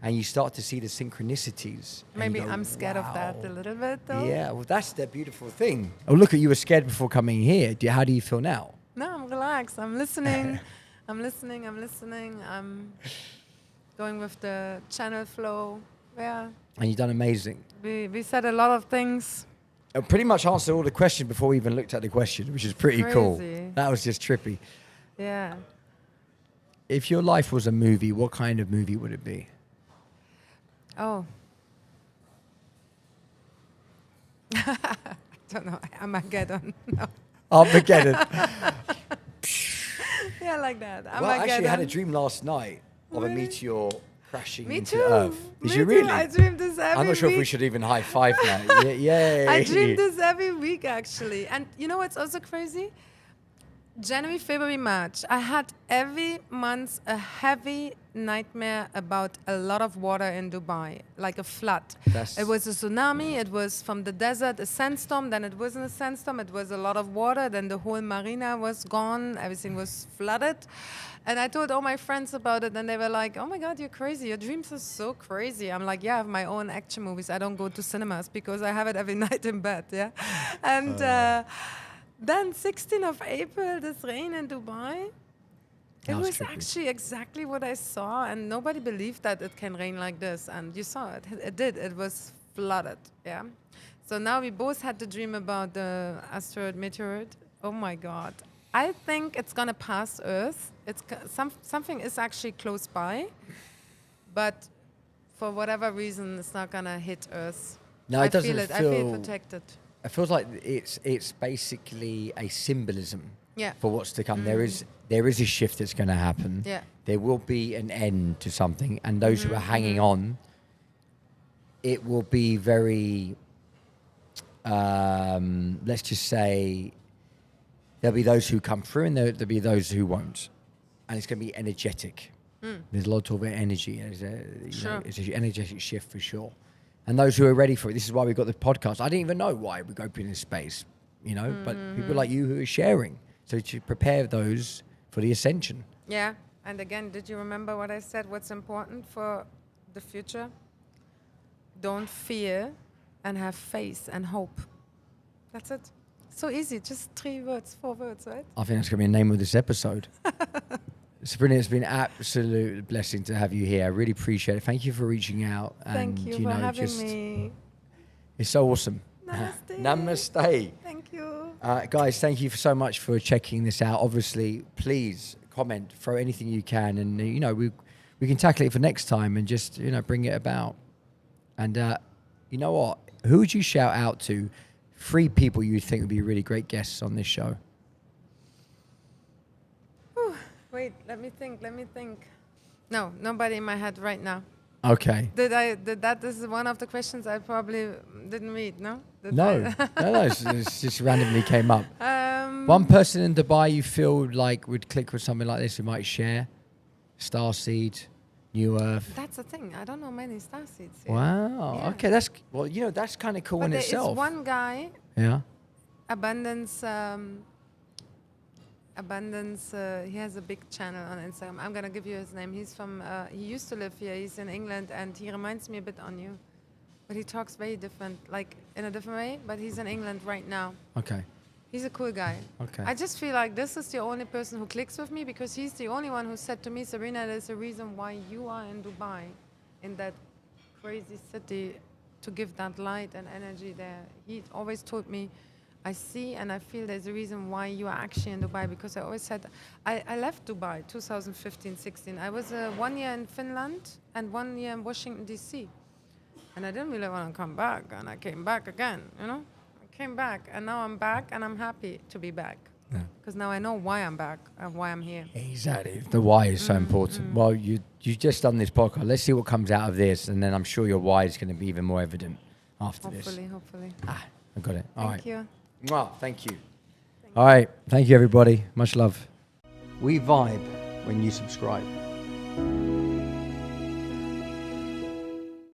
and you start to see the synchronicities. Maybe I'm scared of that a little bit, though. Yeah, well, that's the beautiful thing. Oh, look, you were scared before coming here. How do you feel now? No, I'm relaxed. I'm listening. I'm listening. I'm going with the channel flow. Yeah. And you've done amazing. We said a lot of things. I pretty much answered all the questions before we even looked at the question, which is pretty cool. That was just trippy. Yeah. If your life was a movie, what kind of movie would it be? Oh. I don't know. Armageddon. No. Armageddon. Yeah, like that. Well, actually, I had a dream last night of a Really? meteor crashing Me into too. Earth. Did Me you too. really? I dream this every I'm not sure if we week. should even high five now. Yay. I dream this every week, actually. And you know what's also crazy? January, February, March. I had every month a heavy nightmare about a lot of water in Dubai, like a flood. It was a tsunami. It was from the desert, a sandstorm. Then it wasn't a sandstorm. It was a lot of water. Then the whole marina was gone. Everything was flooded. And I told all my friends about it, and they were like, "Oh my God, you're crazy. Your dreams are so crazy." I'm like, "Yeah, I have my own action movies. I don't go to cinemas because I have it every night in bed." Yeah, and. Then 16th of April, this rain in Dubai, it was actually exactly what I saw, and nobody believed that it can rain like this, and you saw it. It did. It was flooded, yeah. So now we both had to dream about the asteroid meteorite. Oh my God. I think it's going to pass Earth. Something is actually close by, but for whatever reason, it's not going to hit Earth. No, it doesn't feel it. I feel protected. It feels like it's basically a symbolism Yeah. for what's to come. There is a shift that's going to happen. Yeah. There will be an end to something, and those who are hanging on, it will be very. Let's just say there'll be those who come through, and there'll be those who won't, and it's going to be energetic. There's a lot of energy. It's an energetic shift for sure. And those who are ready for it, this is why we got the podcast. I didn't even know why we go in this space, but people like you who are sharing. So to prepare those for the ascension. Yeah. And again, did you remember what I said? What's important for the future? Don't fear and have faith and hope. That's it. So easy. Just 4 words, right? I think that's going to be the name of this episode. Sabrina, it's been an absolute blessing to have you here. I really appreciate it. Thank you for reaching out. Thank you for having me. It's so awesome. Namaste. Namaste. Thank you. Guys, thank you so much for checking this out. Obviously, please comment, throw anything you can, and we can tackle it for next time and just bring it about. And you know what? Who would you shout out to? 3 people you think would be really great guests on this show. Wait, let me think. No, nobody in my head right now. Okay. This is one of the questions I probably didn't read, no? No, it's just randomly came up. One person in Dubai you feel like would click with something like this, who might share? Starseed, New Earth. That's the thing. I don't know many starseeds here. Wow. Yeah. Okay, that's kind of cool but in there itself. is one guy, Yeah. Abundance, he has a big channel on Instagram. I'm going to give you his name. He's from, he used to live here. He's in England, and he reminds me a bit on you. But he talks very different, like in a different way, but he's in England right now. Okay. He's a cool guy. Okay. I just feel like this is the only person who clicks with me, because he's the only one who said to me, Sabrina, there's a reason why you are in Dubai, in that crazy city, to give that light and energy there. He always told me, I see and I feel there's a reason why you are actually in Dubai, because I always said, I left Dubai 2015-16. I was 1 year in Finland and 1 year in Washington, D.C. And I didn't really want to come back, and I came back again, I came back, and now I'm back, and I'm happy to be back. Because now I know why I'm back and why I'm here. Exactly. The why is so important. Well, you just done this podcast. Let's see what comes out of this, and then I'm sure your why is going to be even more evident after this. Hopefully. I got it. All right. Thank you. Wow, thank you. All right. Thank you, everybody. Much love. We vibe when you subscribe.